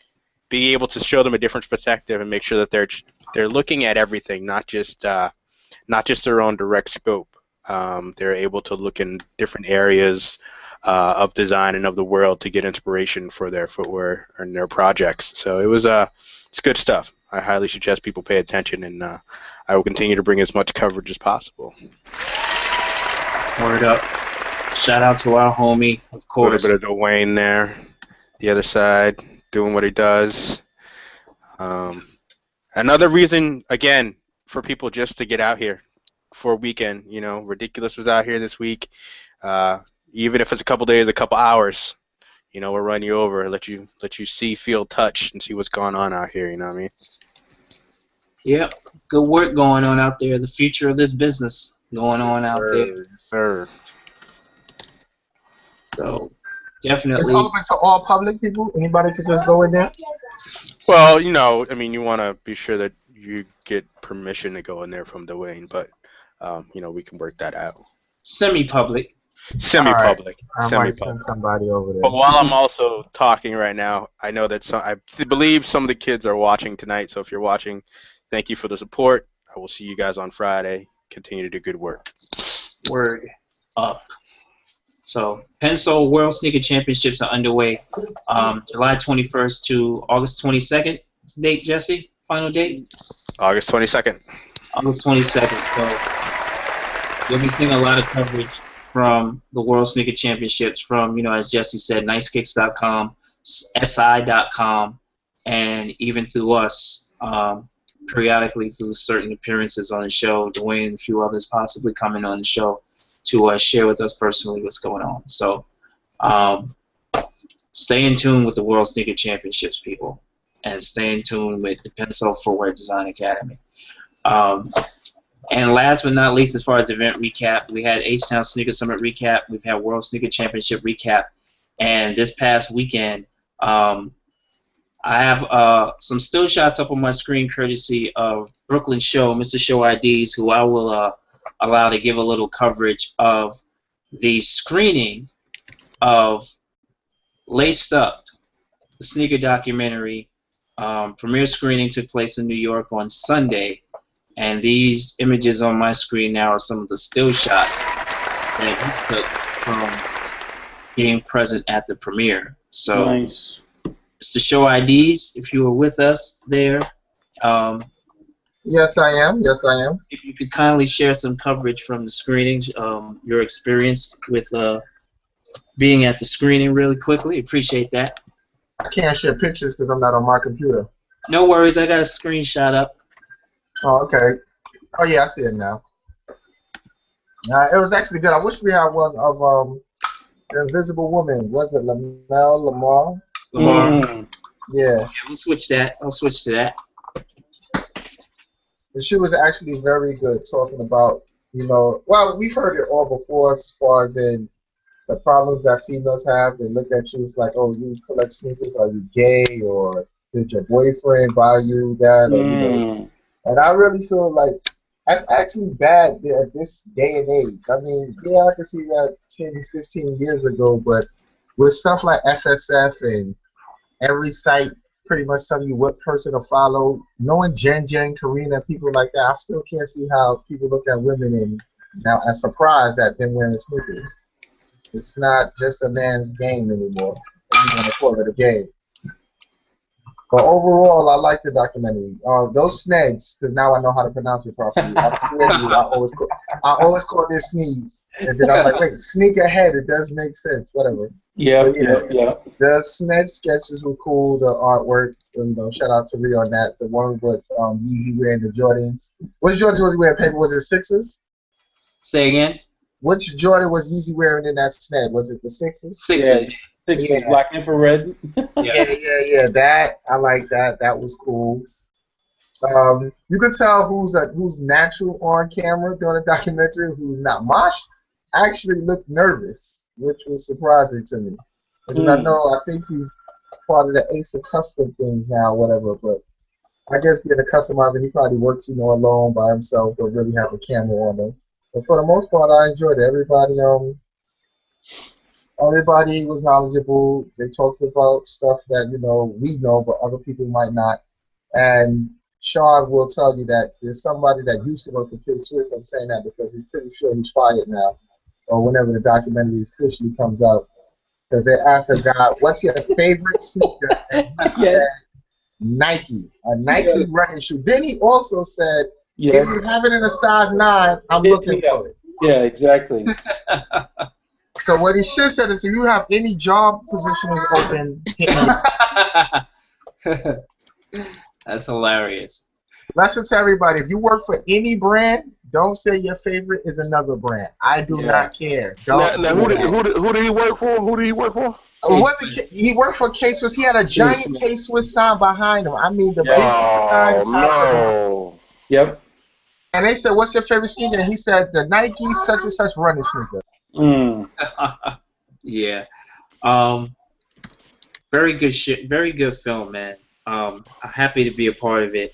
be able to show them a different perspective and make sure that they're looking at everything, not just their own direct scope. They're able to look in different areas of design and of the world to get inspiration for their footwear and their projects. So it's good stuff. I highly suggest people pay attention, and I will continue to bring as much coverage as possible. Word up. Shout out to our homie, of course. A little bit of Dwayne there, the other side, doing what he does. Another reason, again, for people just to get out here for a weekend. Ridiculous was out here this week. Even if it's a couple days, a couple hours, you know, we'll run you over, let you see, feel, touch, and see what's going on out here. You know what I mean? Yep. Good work going on out there. The future of this business going on out there. Yes, sir. So It's definitely. open to all public people. Anybody could just go in there. Well, you know, I mean, you want to be sure that you get permission to go in there from Dwayne, but you know, we can work that out. Semi-public. Semi-public. I might send somebody over there. But while I'm also talking right now, I know that I believe some of the kids are watching tonight. So if you're watching, thank you for the support. I will see you guys on Friday. Continue to do good work. Word up. So PENSOLE World Sneaker Championships are underway. July 21st to August 22nd. Date, Jesse? Final date? August 22nd. August 22nd. So you'll be seeing a lot of coverage from the World Sneaker Championships from, you know, as Jesse said, nicekicks.com, si.com, and even through us, periodically through certain appearances on the show, Dwayne and a few others possibly coming on the show to share with us personally what's going on. So stay in tune with the World Sneaker Championships, people, and stay in tune with the PENSOLE Footwear Design Academy. And last but not least, as far as event recap, we had H-Town Sneaker Summit recap. We've had World Sneaker Championship recap. And this past weekend, I have some still shots up on my screen courtesy of Brooklyn Show, Mr. Show IDs, who I will allow to give a little coverage of the screening of Laced Up, the sneaker documentary. Premiere screening took place in New York on Sunday. And these images on my screen now are some of the still shots that he took from being present at the premiere. So, nice. Mr. Show IDs, if you were with us there. Yes, I am. Yes, I am. If you could kindly share some coverage from the screenings, your experience with being at the screening really quickly. Appreciate that. I can't share pictures because I'm not on my computer. No worries. I got a screenshot up. Oh, okay. Oh, yeah, I see it now. It was actually good. I wish we had one of the Invisible Woman. Was it Lamar? Lamar. Yeah. We'll switch that. I'll switch to that. And she was actually very good talking about, you know, well, we've heard it all before as far as in the problems that females have. They look at you, it's like, oh, you collect sneakers, are you gay, or did your boyfriend buy you that, or, you know. And I really feel like that's actually bad at this day and age. I mean, yeah, I can see that 10, 15 years ago, but with stuff like FSF and every site pretty much telling you what person to follow, knowing Jen, Karina, people like that, I still can't see how people look at women and now are surprised at them wearing sneakers. It's not just a man's game anymore. You want to call it a game. But overall, I like the documentary. Those snags, because now I know how to pronounce it properly. I swear to you, I always call this sneeze. And then I'm like, wait, sneak ahead. It does make sense. Whatever. Yeah. The snag sketches were cool. The artwork, and, shout out to Rhea on that. The one with Yeezy wearing the Jordans. Which Jordans was he wearing? Paper? Was it Sixers? Say again? Which Jordan was Yeezy wearing in that snag? Was it the Sixers? Sixers. Yeah. Sixers, black infrared. Yeah. That I like that. That was cool. You could tell who's natural on camera during the documentary, who's not. Mosh actually looked nervous, which was surprising to me. Because I think he's part of the Ace of Custom things now, whatever. But I guess being a customizer, he probably works, alone by himself, or really have a camera on him. But for the most part, I enjoyed it. Everybody was knowledgeable. They talked about stuff that, we know, but other people might not. And Sean will tell you that there's somebody that used to work for K-Swiss. I'm saying that because he's pretty sure he's fired now, or whenever the documentary officially comes out. Because they asked a guy, what's your favorite sneaker? And he said, Nike. A Nike running shoe. Then he also said, if you have it in a size 9, I'm looking for it. Yeah, exactly. So what he should have said is, if you have any job positions open, hit me. That's hilarious. Lesson to everybody: if you work for any brand, don't say your favorite is another brand. I do not care. Now who did he work for? Who did he work for? He worked for K-Swiss. He had a giant K-Swiss sign behind him. I mean, the biggest sign possible. No. Yep. And they said, "What's your favorite sneaker?" And he said, "The Nike such and such running sneaker." Yeah. Very good shit. Very good film, man. I'm happy to be a part of it.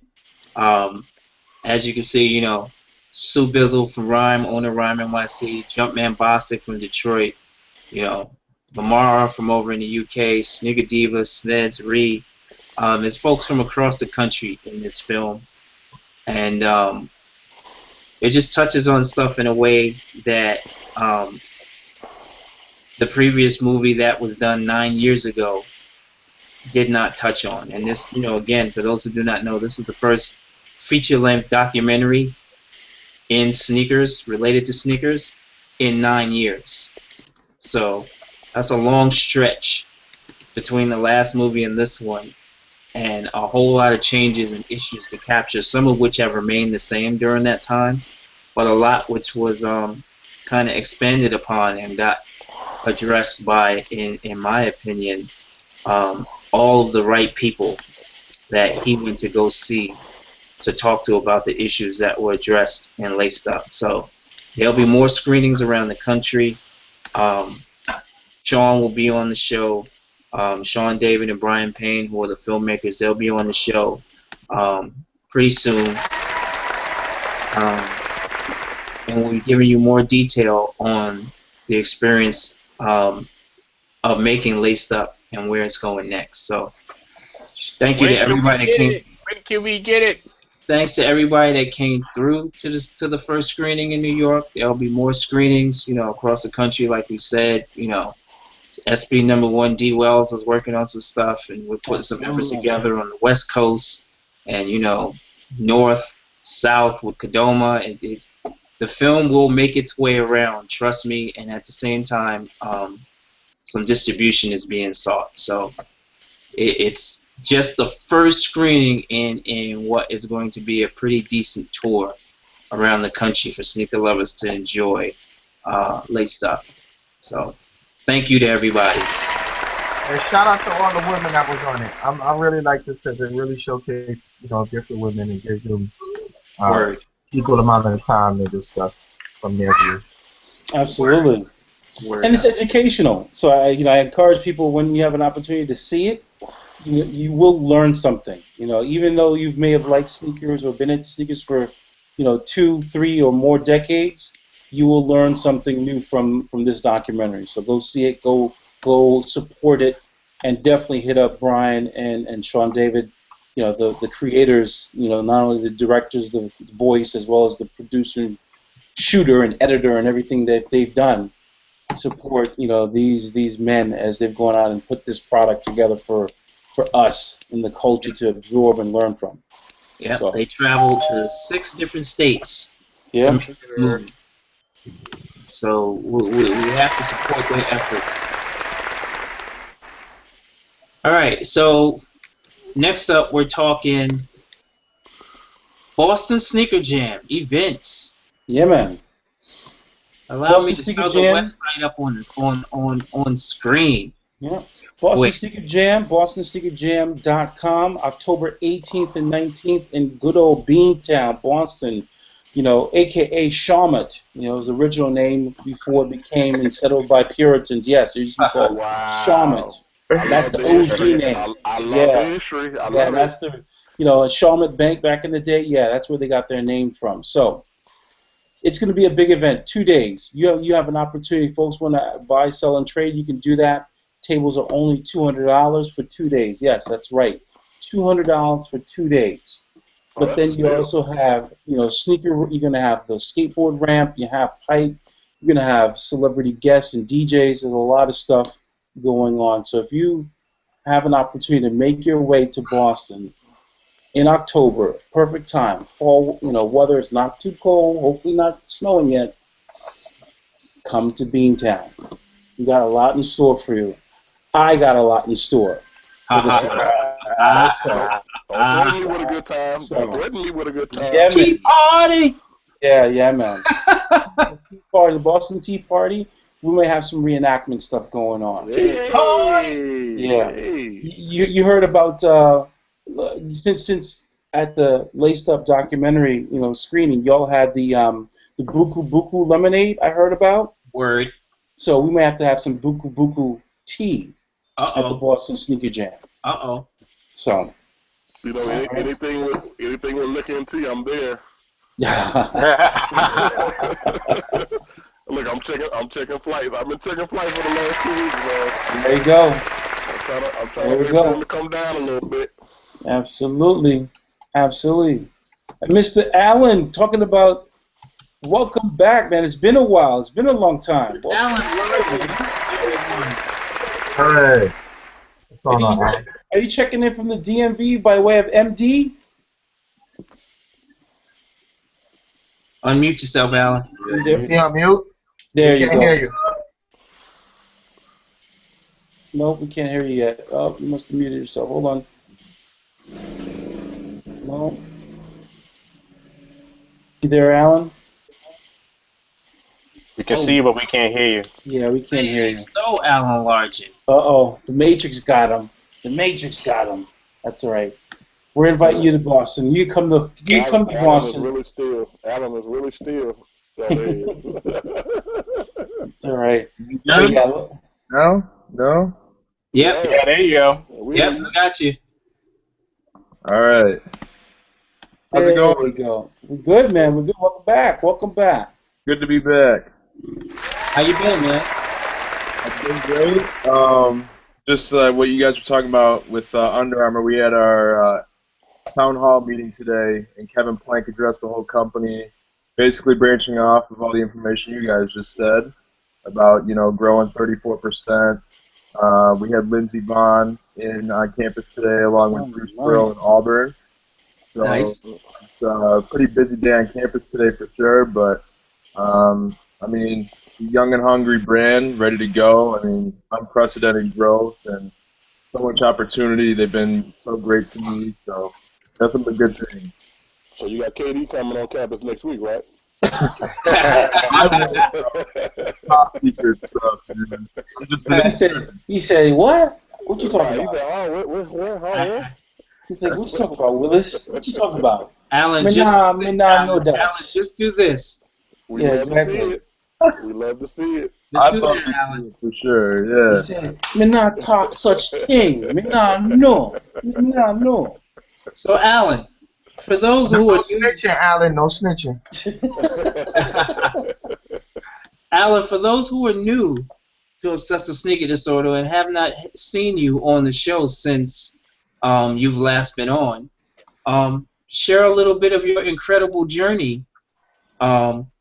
As you can see, you know, Sue Bizzle from Rhyme, owner Rhyme NYC, Jumpman Bostic from Detroit, you know, Lamar from over in the UK, Sneaker Diva, Sneds, Ree. There's folks from across the country in this film. And it just touches on stuff in a way that the previous movie that was done 9 years ago did not touch on. And this, you know, again, for those who do not know, this is the first feature-length documentary in sneakers, related to sneakers, in 9 years. So that's a long stretch between the last movie and this one, and a whole lot of changes and issues to capture, some of which have remained the same during that time, but a lot which was kind of expanded upon and got addressed by, in my opinion, all of the right people that he went to go see to talk to about the issues that were addressed and laced up. So there'll be more screenings around the country. Sean will be on the show. Sean David and Brian Payne, who are the filmmakers, they'll be on the show pretty soon. And we'll be giving you more detail on the experience of making Laced Up and where it's going next. So thank you to everybody that came. When can we get it? Thanks to everybody that came through to the first screening in New York. There'll be more screenings, you know, across the country, like we said. You know, SB #1 D Wells is working on some stuff, and we're putting some efforts together on the West Coast, and you know, North, South with Kadoma. The film will make its way around, trust me. And at the same time, some distribution is being sought. So it's just the first screening in what is going to be a pretty decent tour around the country for sneaker lovers to enjoy Laced Up. So thank you to everybody. And shout out to all the women that was on it. I really like this because it really showcased, you know, different women and gave them equal amount of time to discuss from their view. Absolutely. And it's educational. So I encourage people, when you have an opportunity to see it, you will learn something. You know, even though you may have liked sneakers or been into sneakers for, 2, 3, or more decades, you will learn something new from this documentary. So go see it, go support it, and definitely hit up Brian and Sean David, the creators, not only the directors, the voice, as well as the producer, shooter, and editor, and everything that they've done. Support, these men as they've gone out and put this product together for us in the culture to absorb and learn from. Yeah, so they traveled to 6 different states to make this movie. So we have to support their efforts. All right, so next up we're talking Boston Sneaker Jam events. Yeah, man. Allow me to throw the website up on screen. Yeah. Boston Sneaker Jam, bostonsneakerjam.com, October 18th and 19th in good old Beantown, Boston, a.k.a. Shawmut. It was the original name before it became settled by Puritans. Yes, it used to be called Shawmut. That's the OG name. I love the history. I love that's the, Shawmut Bank back in the day. Yeah, that's where they got their name from. So it's going to be a big event, 2 days. You have an opportunity. Folks want to buy, sell, and trade. You can do that. Tables are only $200 for 2 days. Yes, that's right. $200 for 2 days. But then you also have, sneaker. You're going to have the skateboard ramp. You have pipe. You're going to have celebrity guests and DJs. There's a lot of stuff going on. So if you have an opportunity to make your way to Boston in October, perfect time. Fall, weather is not too cold. Hopefully not snowing yet. Come to Beantown. We got a lot in store for you. I got a lot in store. Don't threaten me with a good time. Don't threaten me with a good time. Yeah, Tea Party! Yeah, man. The Boston Tea Party. we may have some reenactment stuff going on. Hey, Yeah. hey. You heard about since at the Laced Up documentary screening, y'all had the Buku Buku lemonade I heard about. Word. So we may have to have some Buku Buku tea at the Boston Sneaker Jam. So. You know, anything with liquor and tea, I'm there. Look, I'm checking flights. I've been checking flights for the last 2 weeks, man. There you go. I'm trying to wait for them to come down a little bit. Absolutely. Absolutely. And Mr. Allen, talking about welcome back, man. It's been a while. It's been a long time. Allen, Hey. What's going on, Allen? Are you checking in from the DMV by way of MD? Unmute yourself, Allen. Is he on mute? There we you can't go. hear you. Nope, we can't hear you yet. Oh, you must have muted yourself. Hold on. No. You there, Alan? We can see you, but we can't hear you. Yeah, we can't hear you. So, Alan Largent. Uh-oh, the Matrix got him. The Matrix got him. That's all right. We're inviting you to Boston. You come to Boston. Alan is really still. It's all right. No? No? Yep. Yeah, there you go. Yep, we got you. All right. How's it going? There we go. We're good, man. We're good. Welcome back. Welcome back. Good to be back. How you been, man? I've been great. Just what you guys were talking about with Under Armour, we had our town hall meeting today, and Kevin Plank addressed the whole company, basically branching off of all the information you guys just said about, growing 34%. We had Lindsey Vaughn on campus today, along with Bruce Pearl and Auburn. So Nice. It's a pretty busy day on campus today for sure, but young and hungry brand, ready to go. Unprecedented growth and so much opportunity. They've been so great to me, so definitely a good thing. So you got KD coming on campus next week, right? Top secret stuff, man. He said, what? What you talking He about? said, where? He's like, what you talking about, Willis? What you talking about? Alan, no doubt. Alan, just do this. We love to see it. We love to see it. Just do love that, to see Alan. it for sure, yeah. He said, me not talk such thing. Me not know. So, Alan, for those who No are snitching, Alan, no snitching. Alan, for those who are new to obsessive sneaker disorder and have not seen you on the show since you've last been on, share a little bit of your incredible journey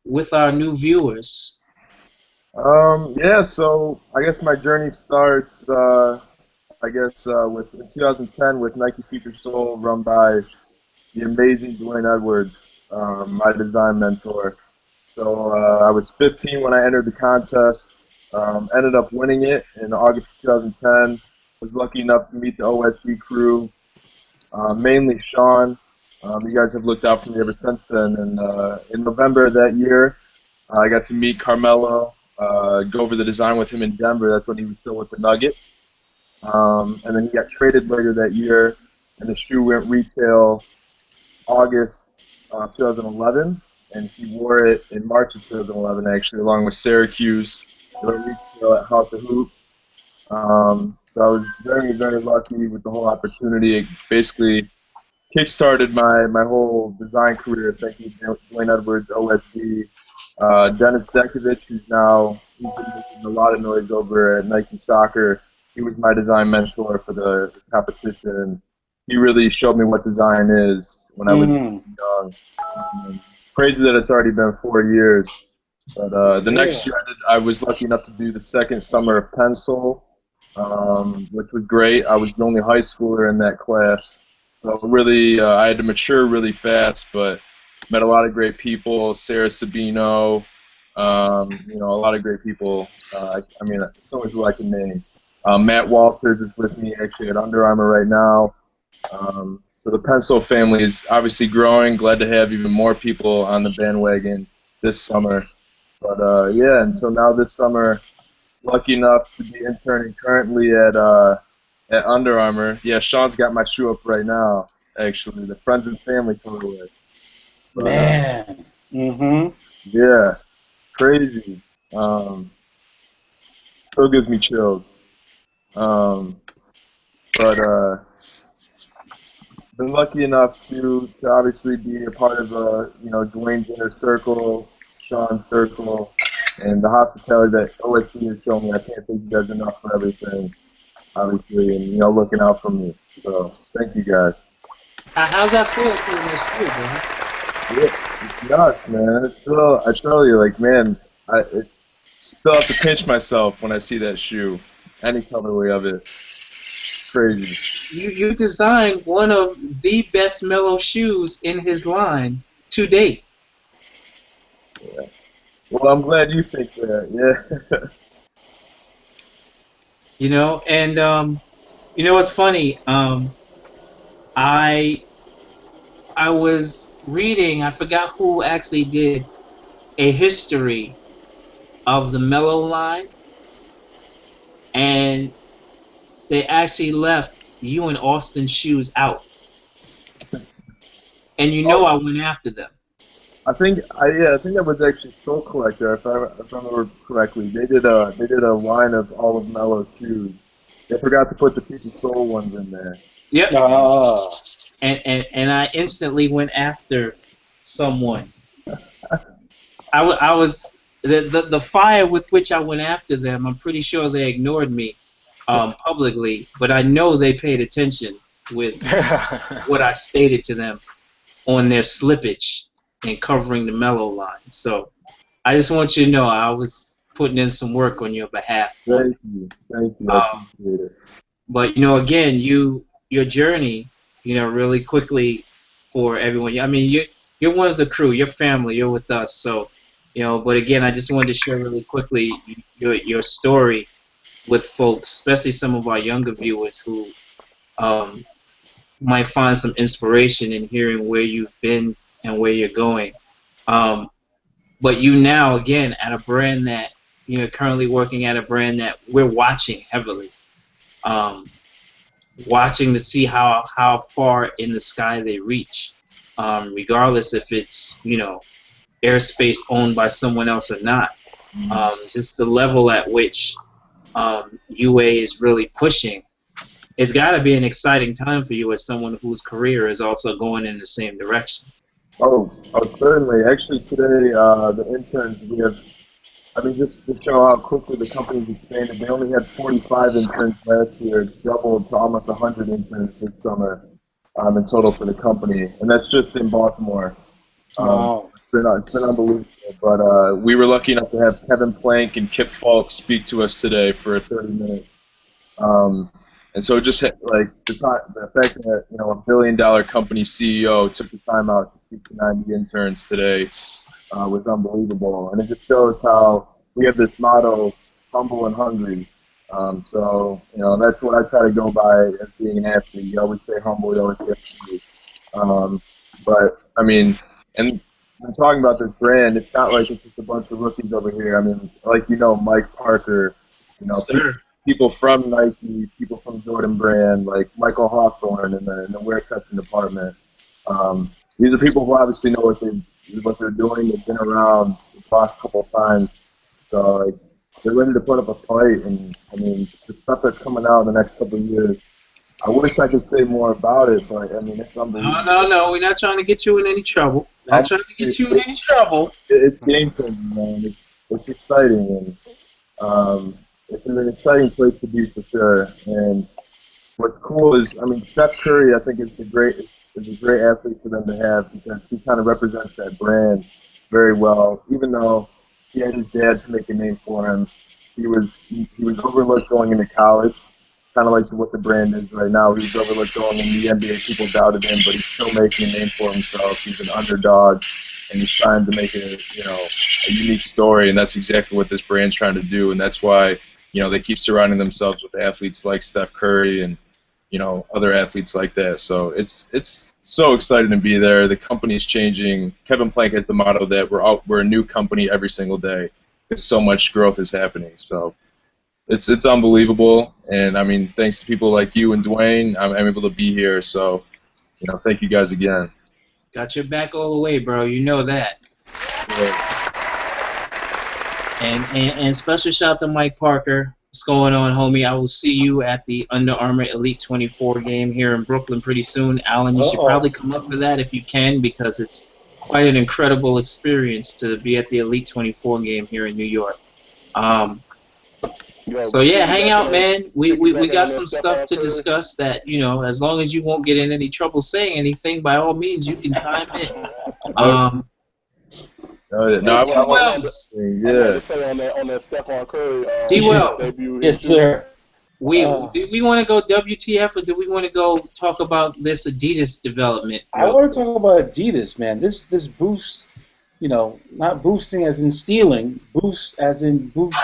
with our new viewers. So I guess my journey starts, in 2010 with Nike Future Soul, run by the amazing Dwayne Edwards, my design mentor. So I was 15 when I entered the contest, ended up winning it in August of 2010. Was lucky enough to meet the OSD crew, mainly Sean. You guys have looked out for me ever since then. And in November of that year, I got to meet Carmelo, go over the design with him in Denver. That's when he was still with the Nuggets. And then he got traded later that year, and the shoe went retail August 2011, and he wore it in March of 2011, actually, along with Syracuse. They were retail at House of Hoops. So I was very, very lucky with the whole opportunity. It basically kickstarted my whole design career. Thank you, Dwayne Edwards, OSD. Dennis Dekovich, who's been making a lot of noise over at Nike Soccer. He was my design mentor for the competition. He really showed me what design is when I was young. Crazy that it's already been 4 years. But the next year I was lucky enough to do the second summer of PENSOLE, which was great. I was the only high schooler in that class. So really, I had to mature really fast, but met a lot of great people. Sarah Sabino, a lot of great people. So many people I can name. Matt Walters is with me actually at Under Armour right now. So the PENSOLE family is obviously growing. Glad to have even more people on the bandwagon this summer. But yeah, and so now this summer, lucky enough to be interning currently at Under Armour. Yeah, Sean's got my shoe up right now. Actually, the friends and family colorway. But Man. yeah, crazy. Still gives me chills. But been lucky enough to obviously be a part of Dwayne's inner circle, Sean's circle, and the hospitality that OSD has shown me. I can't thank you guys enough for everything, obviously, and looking out for me. So thank you guys. How's that feel seeing this shoe, man? Yeah, it's nuts, man. It's still, I tell you, like, man, I still have to pinch myself when I see that shoe, any colorway of it. It's crazy. You designed one of the best Melo shoes in his line to date. Yeah. Well, I'm glad you think that. Yeah. And what's funny? I was reading. I forgot who actually did a history of the Melo line, and they actually left you and Austin's shoes out. And I went after them. I think that was actually Soul Collector, if I remember correctly. They did a line of all of Melo's shoes. They forgot to put the Future Soul ones in there. Yep. And I instantly went after someone. I was the fire with which I went after them. I'm pretty sure they ignored me publicly, but I know they paid attention with what I stated to them on their slippage and covering the Melo line. So I just want you to know I was putting in some work on your behalf. Thank you. I appreciate it. But again, your journey, really quickly for everyone. I mean, you're one of the crew. You're family. You're with us. So, But again, I just wanted to share really quickly your story with folks, especially some of our younger viewers who might find some inspiration in hearing where you've been and where you're going. But you now, again, at a brand that, currently working at a brand that we're watching heavily. Watching to see how far in the sky they reach, regardless if it's, airspace owned by someone else or not. Just the level at which UA is really pushing. It's got to be an exciting time for you as someone whose career is also going in the same direction. Oh, certainly. Actually, today, the interns, we have, just to show how quickly the company's expanded, they only had 45 interns last year. It's doubled to almost 100 interns this summer in total for the company, and that's just in Baltimore. Wow. It's been unbelievable, but we were lucky enough to have Kevin Plank and Kip Falk speak to us today for 30 minutes. And so just like the fact that a billion-dollar company CEO took the time out to speak to 90 interns today was unbelievable, and it just shows how we have this motto, humble and hungry. So that's what I try to go by as being an athlete. You always stay humble, you always stay hungry. But and when talking about this brand, it's not like it's just a bunch of rookies over here. Like Mike Parker, people from Nike, people from Jordan Brand, like Michael Hawthorne in the wear testing department. These are people who obviously know what they're doing. They've been around the last couple of times, so like they're ready to put up a fight. And the stuff that's coming out in the next couple of years, I wish I could say more about it, but it's unbelievable. No, we're not trying to get you in any trouble. It's game changing, man. It's exciting, and it's an exciting place to be for sure. And what's cool is, Steph Curry, I think is a great athlete for them to have, because he kind of represents that brand very well. Even though he had his dad to make a name for him, he was overlooked going into college, kind of like what the brand is right now. He was overlooked going into the NBA. People doubted him, but he's still making a name for himself. He's an underdog, and he's trying to make a unique story, and that's exactly what this brand's trying to do, and that's why they keep surrounding themselves with athletes like Steph Curry and other athletes like that. So it's so exciting to be there. The company's changing. Kevin Plank has the motto that we're a new company every single day. Because so much growth is happening. So it's unbelievable. And I mean, thanks to people like you and Dwayne, I'm able to be here. So thank you guys again. Got your back all the way, bro. You know that. Yeah. And special shout to Mike Parker. What's going on, homie? I will see you at the Under Armour Elite 24 game here in Brooklyn pretty soon. Alan, you should probably come up for that if you can, because it's quite an incredible experience to be at the Elite 24 game here in New York. So yeah, hang out, man. We got some stuff to discuss that, as long as you won't get in any trouble saying anything, by all means, you can chime in. No, I want to say on that Stephon Curry D-Well. debut. Yes, sir. Do we want to go WTF, or do we want to go talk about this Adidas development? I want to talk about Adidas, man. This boost, not boosting as in stealing, boost as in boost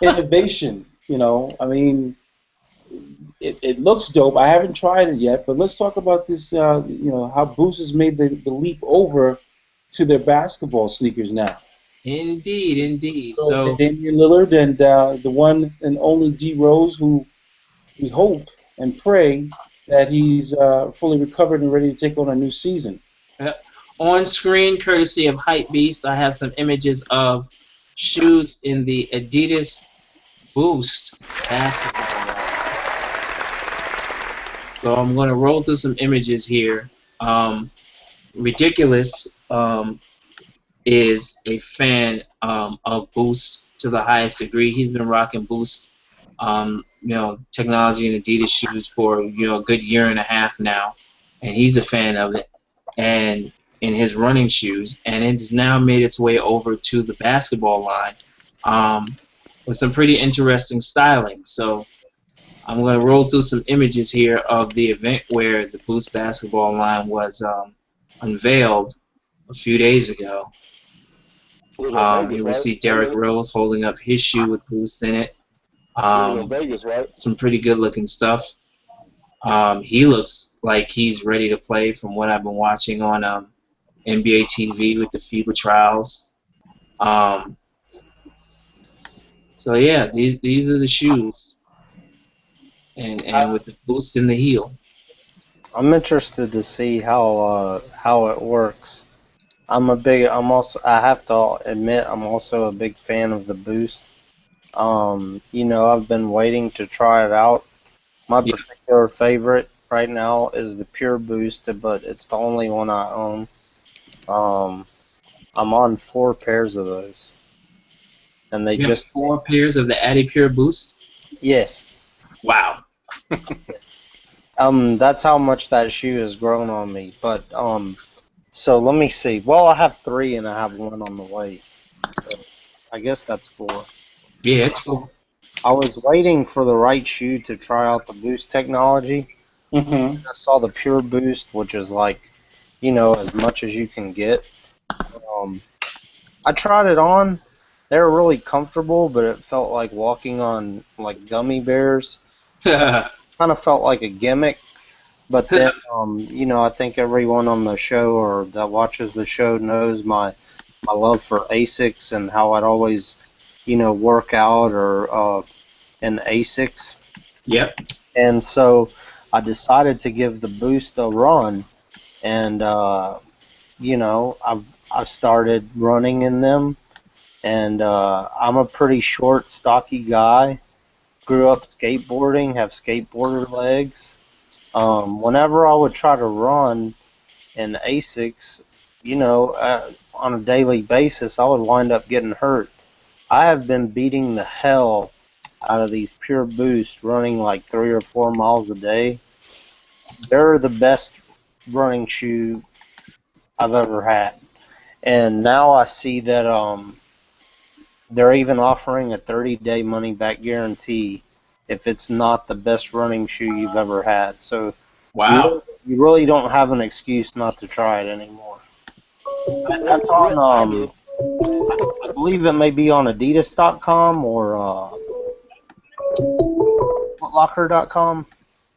innovation. I mean, it looks dope. I haven't tried it yet, but let's talk about this. How Boost has made the leap over to their basketball sneakers now. Indeed. So Damian Lillard and the one and only D Rose, who we hope and pray that he's fully recovered and ready to take on a new season. On screen, courtesy of Hypebeast, I have some images of shoes in the Adidas Boost basketball line. So I'm going to roll through some images here. Ridiculous is a fan of Boost to the highest degree. He's been rocking Boost, technology and Adidas shoes for a good year and a half now, and he's a fan of it. And in his running shoes, and it has now made its way over to the basketball line with some pretty interesting styling. So I'm going to roll through some images here of the event where the Boost basketball line was unveiled a few days ago. Here we see Derrick Rose holding up his shoe with Boost in it. Vegas, right? Some pretty good-looking stuff. He looks like he's ready to play from what I've been watching on NBA TV with the FIBA trials. So yeah, these are the shoes, and with the Boost in the heel. I'm interested to see how it works. I have to admit, I'm also a big fan of the Boost. I've been waiting to try it out. My particular favorite right now is the Pure Boost, but it's the only one I own. I'm on 4 pairs of those, and they just 4 pairs of the Adipure Boost. Yes. Wow. That's how much that shoe has grown on me. But so let me see. Well, I have 3 and I have 1 on the way. So I guess that's 4. Yeah, it's 4. I was waiting for the right shoe to try out the Boost technology. Mm-hmm. I saw the Pure Boost, which is like, as much as you can get. I tried it on. They were really comfortable, but it felt like walking on like gummy bears. Kind of felt like a gimmick. But then, I think everyone on the show or that watches the show knows my love for Asics and how I'd always, work out or in Asics. Yep. And so I decided to give the Boost a run, and I've started running in them, and I'm a pretty short, stocky guy. Grew up skateboarding, have skateboarder legs. Whenever I would try to run in Asics, on a daily basis, I would wind up getting hurt. I have been beating the hell out of these Pure Boost, running like 3 or 4 miles a day. They're the best running shoe I've ever had. And now I see that they're even offering a 30-day money-back guarantee if it's not the best running shoe you've ever had. So wow, you really don't have an excuse not to try it anymore. That's on, I believe it may be on Adidas.com or footlocker.com.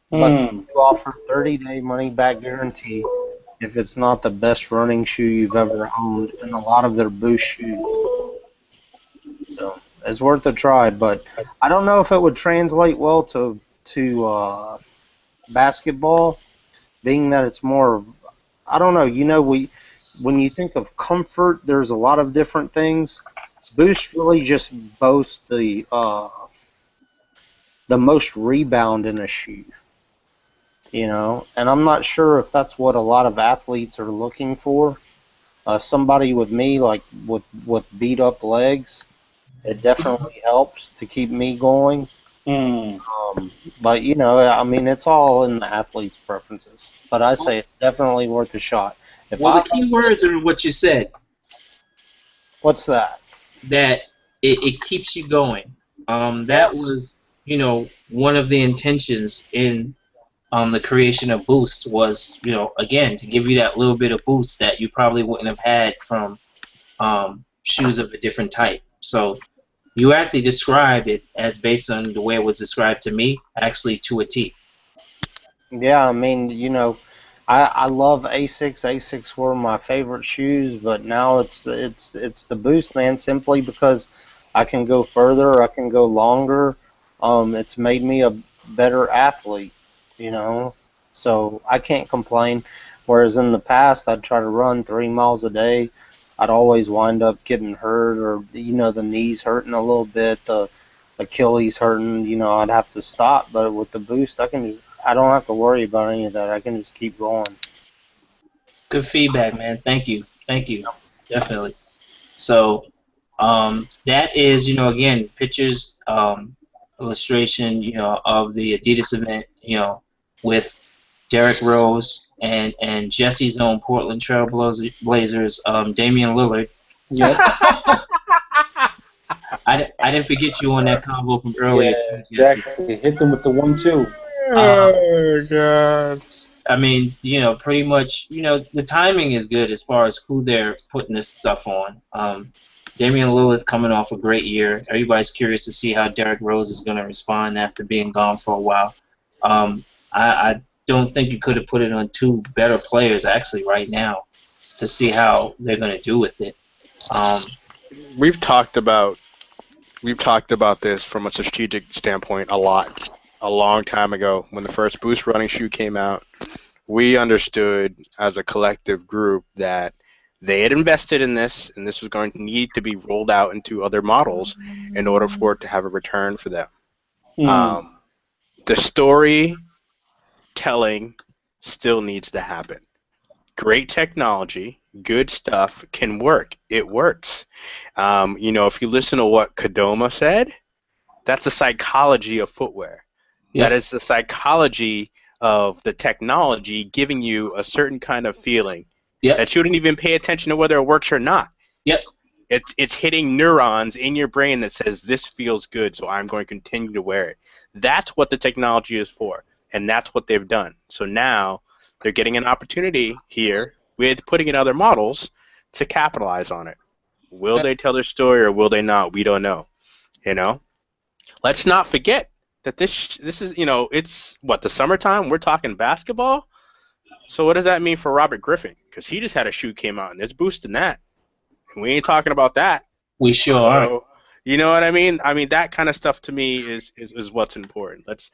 but Hmm. you offer 30-day money-back guarantee if it's not the best running shoe you've ever owned, and a lot of their Boost shoes. So it's worth a try, but I don't know if it would translate well to basketball, being that it's more of, I don't know. When you think of comfort, there's a lot of different things. Boost really just boasts the most rebound in a shoe, and I'm not sure if that's what a lot of athletes are looking for. Somebody with me, like with beat up legs, it definitely helps to keep me going. Hmm. But I mean, it's all in the athlete's preferences. But I say it's definitely worth a shot. If Well, the I, key words are what you said, what's that? that it keeps you going. That was, one of the intentions in the creation of Boost was, again, to give you that little bit of boost that you probably wouldn't have had from shoes of a different type. So you actually described it as based on the way it was described to me, actually to a T. Yeah, I mean, I love Asics. Asics were my favorite shoes, but now it's the Boost, man, simply because I can go further, I can go longer. It's made me a better athlete, you know. So I can't complain. Whereas in the past, I'd try to run 3 miles a day. I'd always wind up getting hurt, or the knees hurting a little bit, the Achilles hurting. I'd have to stop. But with the Boost, I don't have to worry about any of that. I can just keep going. Good feedback, man. Thank you. Thank you. Definitely. So that is, again, pictures, illustration, of the Adidas event, with Derrick Rose and Jesse's own Portland Trail Blazers, Damian Lillard. Yep. I didn't forget you on that combo from Yeah, earlier too, Jesse. exactly. Hit them with the 1-2. Oh God. I mean, pretty much, the timing is good as far as who they're putting this stuff on. Damian Lillard's coming off a great year. Everybody's curious to see how Derrick Rose is going to respond after being gone for a while. I don't think you could have put it on two better players actually right now to see how they're going to do with it. We've talked about this from a strategic standpoint a lot. A long time ago, when the first Boost running shoe came out, we understood as a collective group that they had invested in this, and this was going to need to be rolled out into other models in order for it to have a return for them. The storytelling still needs to happen. Great technology, good stuff can work. It works. If you listen to what Kadoma said, that's the psychology of footwear. Yep. That is the psychology of the technology giving you a certain kind of feeling that you don't even pay attention to whether it works or not. Yep. It's hitting neurons in your brain that says this feels good, so I'm going to continue to wear it. That's what the technology is for, and that's what they've done. So now they're getting an opportunity here with putting in other models to capitalize on it. Will they tell their story or will they not? We don't know. Let's not forget that this is, it's what, the summertime? We're talking basketball. So what does that mean for Robert Griffin? Because he just had a shoe came out and it's boosting that. And we ain't talking about that. We sure are. You know what I mean? I mean, that kind of stuff to me is what's important. Let's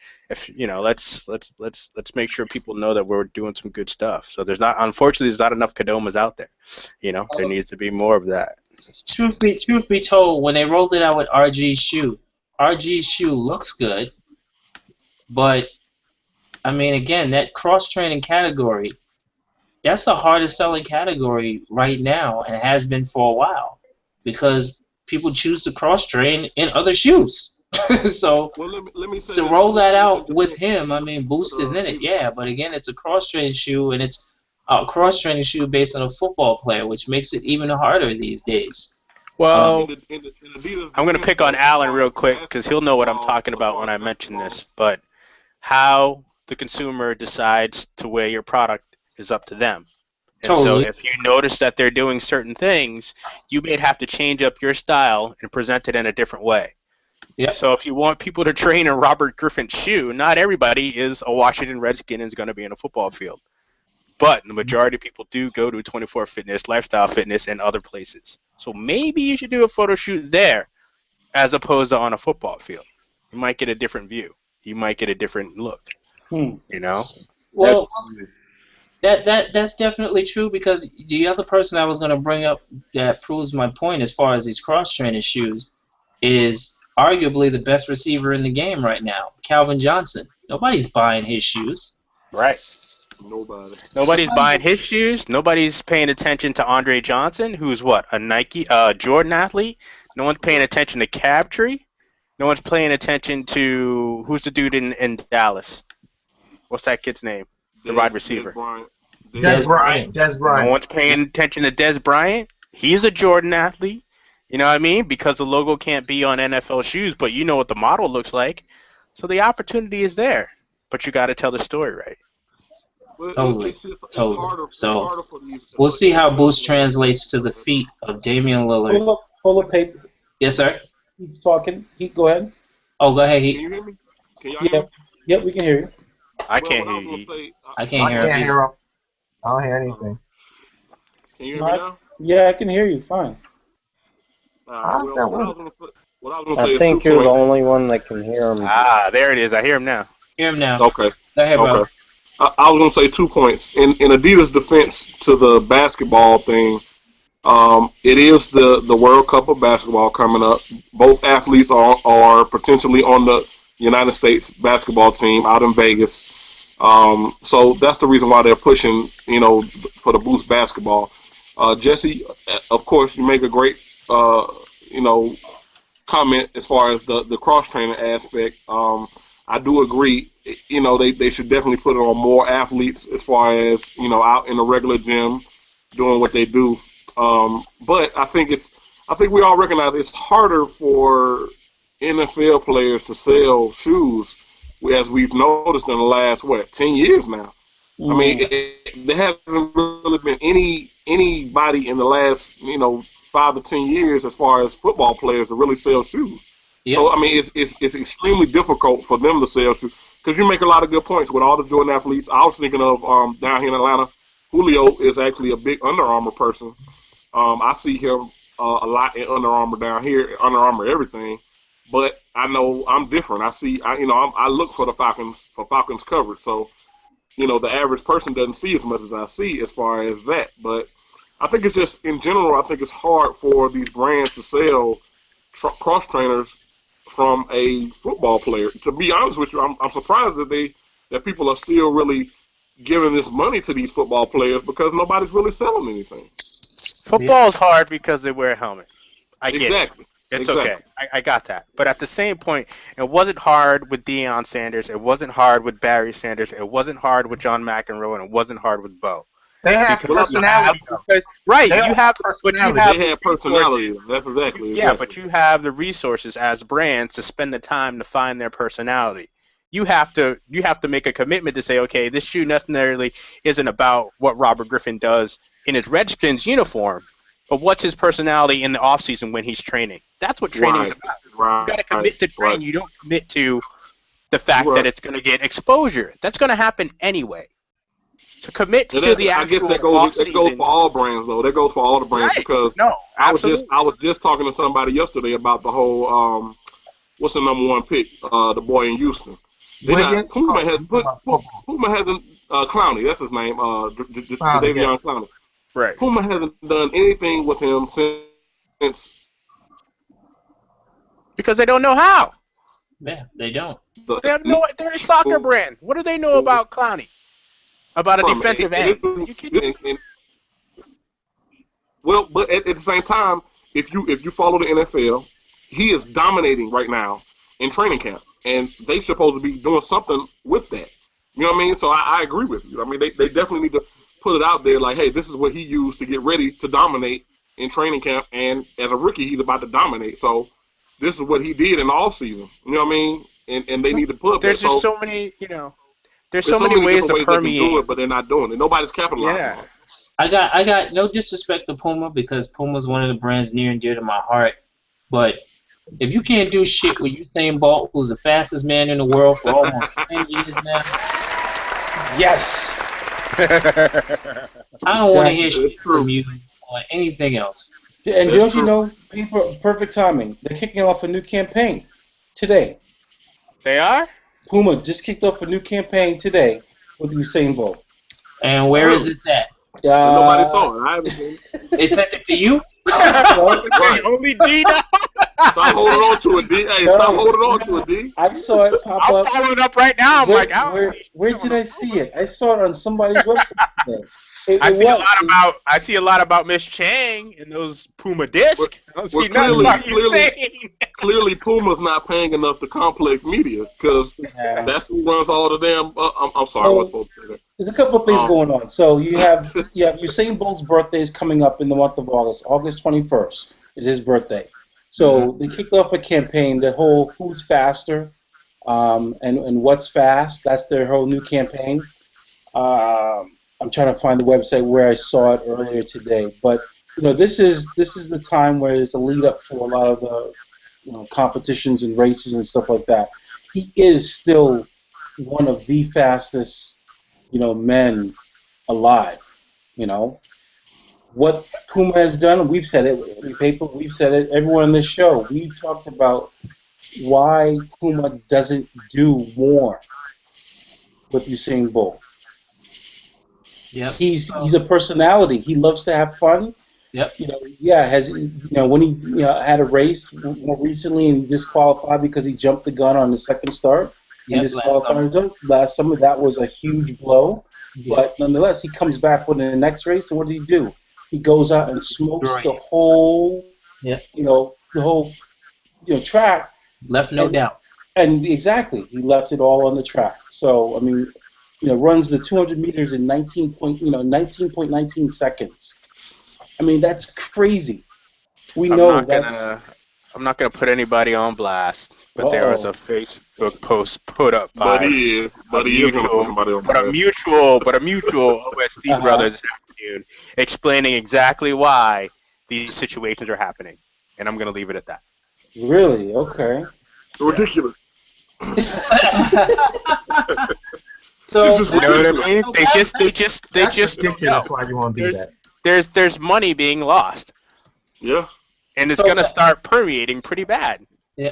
make sure people know that we're doing some good stuff. So unfortunately there's not enough Kadomas out there. There needs to be more of that. Truth be told, when they rolled it out with RG's shoe looks good, but I mean, again, that cross-training category, that's the hardest selling category right now, and it has been for a while, because people choose to cross-train in other shoes. So let me say to roll that out with him, I mean, Boost is in it, yeah, but again, it's a cross-training shoe, and it's a cross-training shoe based on a football player, which makes it even harder these days. Well, I'm going to pick on Alan real quick because he'll know what I'm talking about when I mention this, but how the consumer decides to wear your product is up to them. And Totally. So if you notice that they're doing certain things, you may have to change up your style and present it in a different way. Yeah. So if you want people to train in Robert Griffin's shoe, not everybody is a Washington Redskin and is going to be in a football field. But the majority of people do go to 24 Fitness, Lifestyle Fitness, and other places. So maybe you should do a photo shoot there as opposed to on a football field. You might get a different view. You might get a different look. You know? Well, that's definitely true, because the other person I was going to bring up that proves my point as far as these cross-training shoes is arguably the best receiver in the game right now, Calvin Johnson. Nobody's buying his shoes. Right. Nobody's buying his shoes. Nobody's paying attention to Andre Johnson, who's what, a Nike, Jordan athlete. No one's paying attention to Crabtree. No one's paying attention to who's the dude in Dallas. What's that kid's name? The wide receiver. Des Bryant. No one's paying attention to Des Bryant. He's a Jordan athlete. You know what I mean? Because the logo can't be on NFL shoes, but you know what the model looks like. So the opportunity is there, but you got to tell the story right. Totally. So we'll see how Boost translates to the feet of Damian Lillard. Hold up, paper. Yes, sir. He's talking. Go ahead. Oh, go ahead, Can Heat. you hear me? Can y'all hear me? Yep, we can hear you. I can't hear you. I can't hear him. I don't hear anything. Can you hear me now? Yeah, I can hear you fine. I think you're the only one that can hear him. Ah, there it is. I hear him now. Hear him now. Okay. Go ahead, bro. I was going to say 2 points. In Adidas' defense to the basketball thing, it is the World Cup of basketball coming up. Both athletes are potentially on the United States basketball team out in Vegas. So that's the reason why they're pushing, for the Boost basketball. Jesse, of course, you make a great, comment as far as the cross-training aspect. I do agree. They should definitely put it on more athletes as far as, out in the regular gym doing what they do. But I think we all recognize it's harder for NFL players to sell shoes, as we've noticed in the last 10 years now. I mean, there hasn't really been anybody in the last 5 to 10 years as far as football players to really sell shoes. Yep. So I mean, it's extremely difficult for them to sell shoes, because you make a lot of good points with all the Jordan athletes. I was thinking of down here in Atlanta, Julio is actually a big Under Armour person. I see him a lot in Under Armour down here, Under Armour everything. But I know I'm different. I look for the Falcons coverage. So, the average person doesn't see as much as I see as far as that. But I think it's just, in general, I think it's hard for these brands to sell cross trainers from a football player. To be honest with you, I'm surprised that people are still really giving this money to these football players, because nobody's really selling anything. Football is hard because they wear a helmet. I get exactly. It's okay. I got that. But at the same point, it wasn't hard with Deion Sanders. It wasn't hard with Barry Sanders. It wasn't hard with John McEnroe, and it wasn't hard with Bo. They have personality. Right. They have personality. That's exactly. Yeah, but you have the resources as brands to spend the time to find their personality. You have to make a commitment to say, okay, this shoe necessarily isn't about what Robert Griffin does in his Redskins uniform, but what's his personality in the off season when he's training. That's what training is about. You got to commit to train. Right. You don't commit to the fact that it's going to get exposure. That's going to happen anyway. To commit to the actual that goes for all brands, though. That goes for all the brands, because I was just talking to somebody yesterday about the whole what's the number 1 pick, the boy in Houston. Puma hasn't Clowney, that's his name, Jadeveon Clowney. Right. Puma hasn't done anything with him since. Because they don't know how. Yeah, they don't. They're a soccer brand. What do they know about Clowney? About a defensive end? Well, but at the same time, if you follow the NFL, he is dominating right now in training camp, and they're supposed to be doing something with that. You know what I mean? So I agree with you. I mean, they definitely need to put it out there like, hey, this is what he used to get ready to dominate in training camp, and as a rookie, he's about to dominate. So this is what he did in the off season. You know what I mean? And they need to put. There's just so many, There's so many ways to permeate. Do it, but they're not doing it. Nobody's capitalizing on it. I got no disrespect to Puma, because Puma's one of the brands near and dear to my heart. But If you can't do shit with Usain Bolt, who's the fastest man in the world for almost 10 years now, Yes. I don't want to hear Exactly. shit from you on anything else. And That's don't you true. know, people, perfect timing. They're kicking off a new campaign today. They are? Puma just kicked off a new campaign today with Usain Bolt. And where is it at? And nobody saw it. I haven't seen it. They sent it to you? Right. Only D now? Stop holding on to it, D. Hey, stop holding on to it, D. I saw it pop I'll up. follow it up right now. I'm Where, like, I don't where did I see it? I saw it on somebody's website today. I see a lot about Miss Chang and those Puma discs. I don't see nothing about Usain. Clearly, Puma's not paying enough to Complex Media because that's who runs all the damn. I'm sorry, I wasn't supposed to say that. There's a couple of things going on. So you have Usain Bolt's birthday is coming up in the month of August. August 21st is his birthday. So they kicked off a campaign, the whole Who's Faster and What's Fast. That's their whole new campaign. I'm trying to find the website where I saw it earlier today. But this is the time where there's a lead up for a lot of the competitions and races and stuff like that. He is still one of the fastest men alive. What Puma has done, we've said it. We've said it. Everyone on this show, we've talked about why Puma doesn't do more with Usain Bolt. Yep. He's a personality. He loves to have fun. Yep. When he had a race more recently and disqualified because he jumped the gun on the second start. Yep, last summer, that was a huge blow. Yep. But nonetheless, he comes back with the next race, and what does he do? He goes out and smokes the whole, track. Left no doubt. And exactly, he left it all on the track. So runs the 200 meters in 19.19 seconds. I mean, that's crazy. I'm not gonna put anybody on blast, but there was a Facebook post put up by a mutual OSD brothers this afternoon, explaining exactly why these situations are happening, and I'm gonna leave it at that. Really? Okay. Ridiculous. So you know what I mean? They just ridiculous. That's why you won't do that. There's money being lost. Yeah. And it's gonna start permeating pretty bad. Yeah.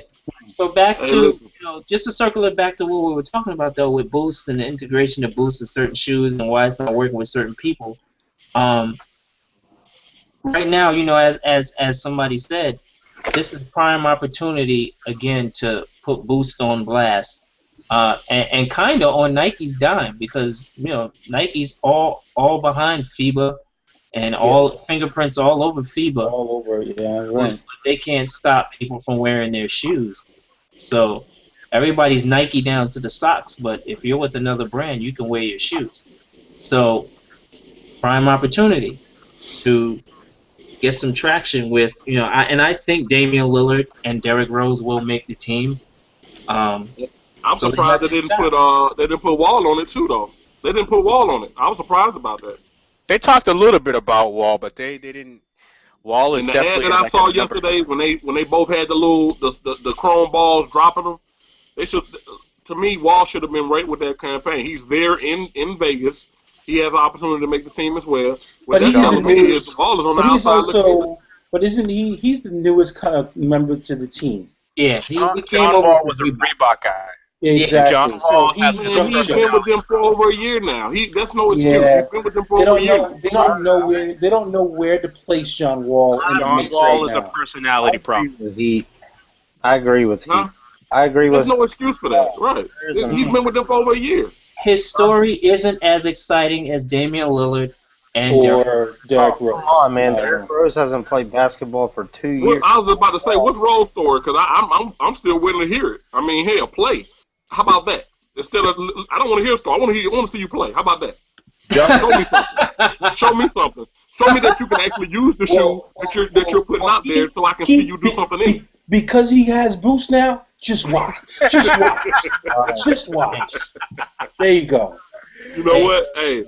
So back to just to circle it back to what we were talking about though with Boost and the integration of Boost in certain shoes and why it's not working with certain people. Right now, as somebody said, this is prime opportunity again to put Boost on blast. And kind of on Nike's dime because Nike's all behind FIBA and all fingerprints all over FIBA. All over, yeah, right. But they can't stop people from wearing their shoes. So everybody's Nike down to the socks, but if you're with another brand, you can wear your shoes. So prime opportunity to get some traction with I think Damian Lillard and Derrick Rose will make the team. I'm surprised they didn't put Wall on it too, though. They didn't put Wall on it. I was surprised about that. They talked a little bit about Wall, but they didn't. Wall is definitely. And I saw yesterday when they both had the chrome balls dropping them. They should. To me, Wall should have been right with that campaign. He's there in Vegas. He has an opportunity to make the team as well. But he's the newest. But isn't he? He's the newest kind of member to the team. Yeah, he came John over Wall was a Reebok guy. Yeah, exactly. John Wall he's been with them for over a year now. That's no excuse. Yeah. He's been with them for over a year. They don't know where to place John Wall in the mix Wall right is now. a personality problem. I agree with Heat. I agree with. There's no excuse for that, right? He's been with them for over a year. His story isn't as exciting as Damian Lillard and Derrick Rose. Come on, man. Derrick Rose hasn't played basketball for 2 years. I was about to say, what's Rose's story? Because I'm still waiting to hear it. I mean, hell, play. How about that? Instead of, I don't want to hear a story. I want to see you play. How about that? Show me something. Show me something. Show me that you can actually use the shoe that you're putting out there, so I can see you do something in it. Because he has Boost now. Just watch. Just watch. Just watch. There you go. You know what? Hey,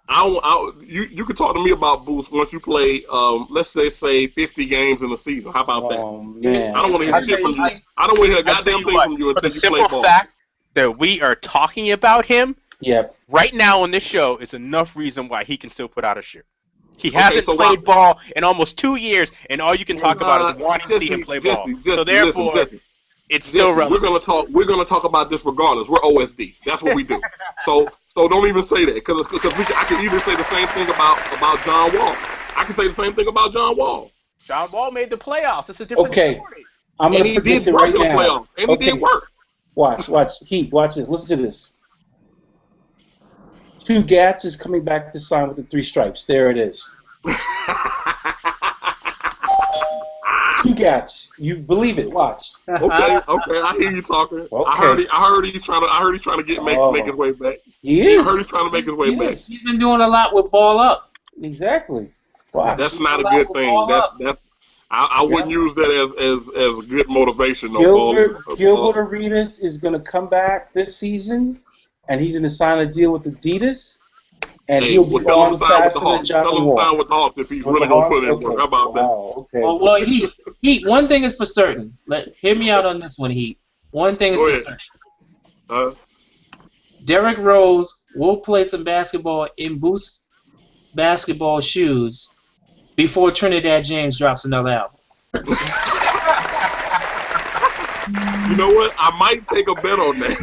You can talk to me about boost once you play. Let's say 50 games in a season. How about that? Man. I don't want to hear shit from you. I don't want to hear a goddamn thing from you for the until you play simple ball. fact that we are talking about him. Yep. Right now on this show is enough reason why he can still put out a shirt. He Okay, hasn't so played ball in almost 2 years, and all you can talk about is wanting to see him play ball. So therefore, listen, it's still relevant. We're gonna talk about this regardless. We're OSD. That's what we do. So don't even say that because I can even say the same thing about John Wall. I can say the same thing about John Wall. John Wall made the playoffs. It's a different story. I'm gonna predict it right now. Playoffs, and he did work. Watch, Heat. Watch this. Listen to this. 2 Gats is coming back to sign with the 3 stripes. There it is. 2 Gats. You believe it? Watch. Okay. I hear you talking. Okay. I heard he's trying to make his way back. He is. I heard he's trying to make his way back. He's been doing a lot with ball up. Exactly. Watch. That's not a good thing. That's I wouldn't use that as good motivation. Gilbert Arenas is going to come back this season, and he's going to sign a deal with Adidas, and he'll be gone faster than John Wall. Tell him with the Hawks if he's really going to put in work. How about that? Okay. Well, Heat. One thing is for certain. Hear me out on this one, Heat. One thing is for certain. Derrick Rose will play some basketball in Boost basketball shoes before Trinidad James drops another album. You know what? I might take a bet on that.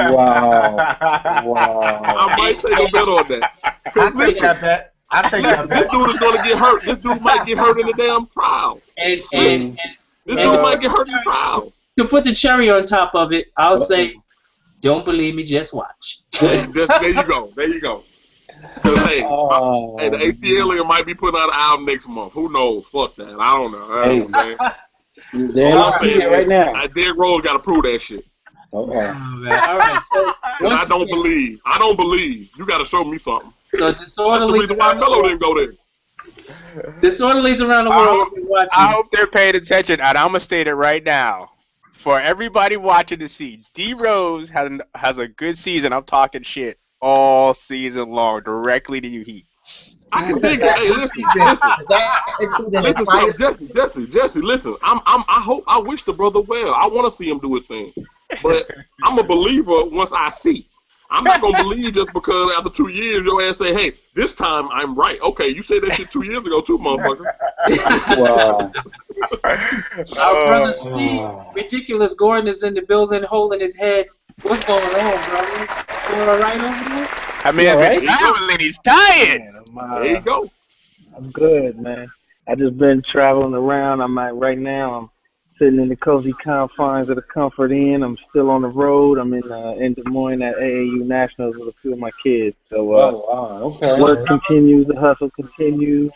Wow. I might take a bet on that. I'll take that bet. This dude is going to get hurt. This dude might get hurt in the damn trial. This dude might get hurt in the trial. To put the cherry on top of it, I'll say, don't believe me, just watch. There you go. Hey, the ATL might be putting out an album next month. Who knows? Fuck that. I don't know. There you see it right now. Derrick Rose got to prove that shit. Okay. All right. So I don't believe. You got to show me something. So disorderlies. That's the reason why Melo didn't go there. Disorderlies around the world. I hope they're paying attention, and I'm gonna state it right now for everybody watching to see. D Rose has a good season. I'm talking shit all season long, directly to you, Heat. I can think listen, Jesse, listen. I wish the brother well. I want to see him do his thing, but I'm a believer once I see. I'm not gonna believe just because after 2 years your ass say, "Hey, this time I'm right." Okay, you said that shit 2 years ago too, motherfucker. Wow. Our brother Steve, Ridiculous Gordon, is in the building holding his head. What's going on, brother? Doing all right over there? I mean, traveling, he's tired. There you go. I'm good, man. I just been traveling around. Right now I'm sitting in the cozy confines of the Comfort Inn. I'm still on the road. I'm in Des Moines at AAU Nationals with a few of my kids. So work continues, the hustle continues.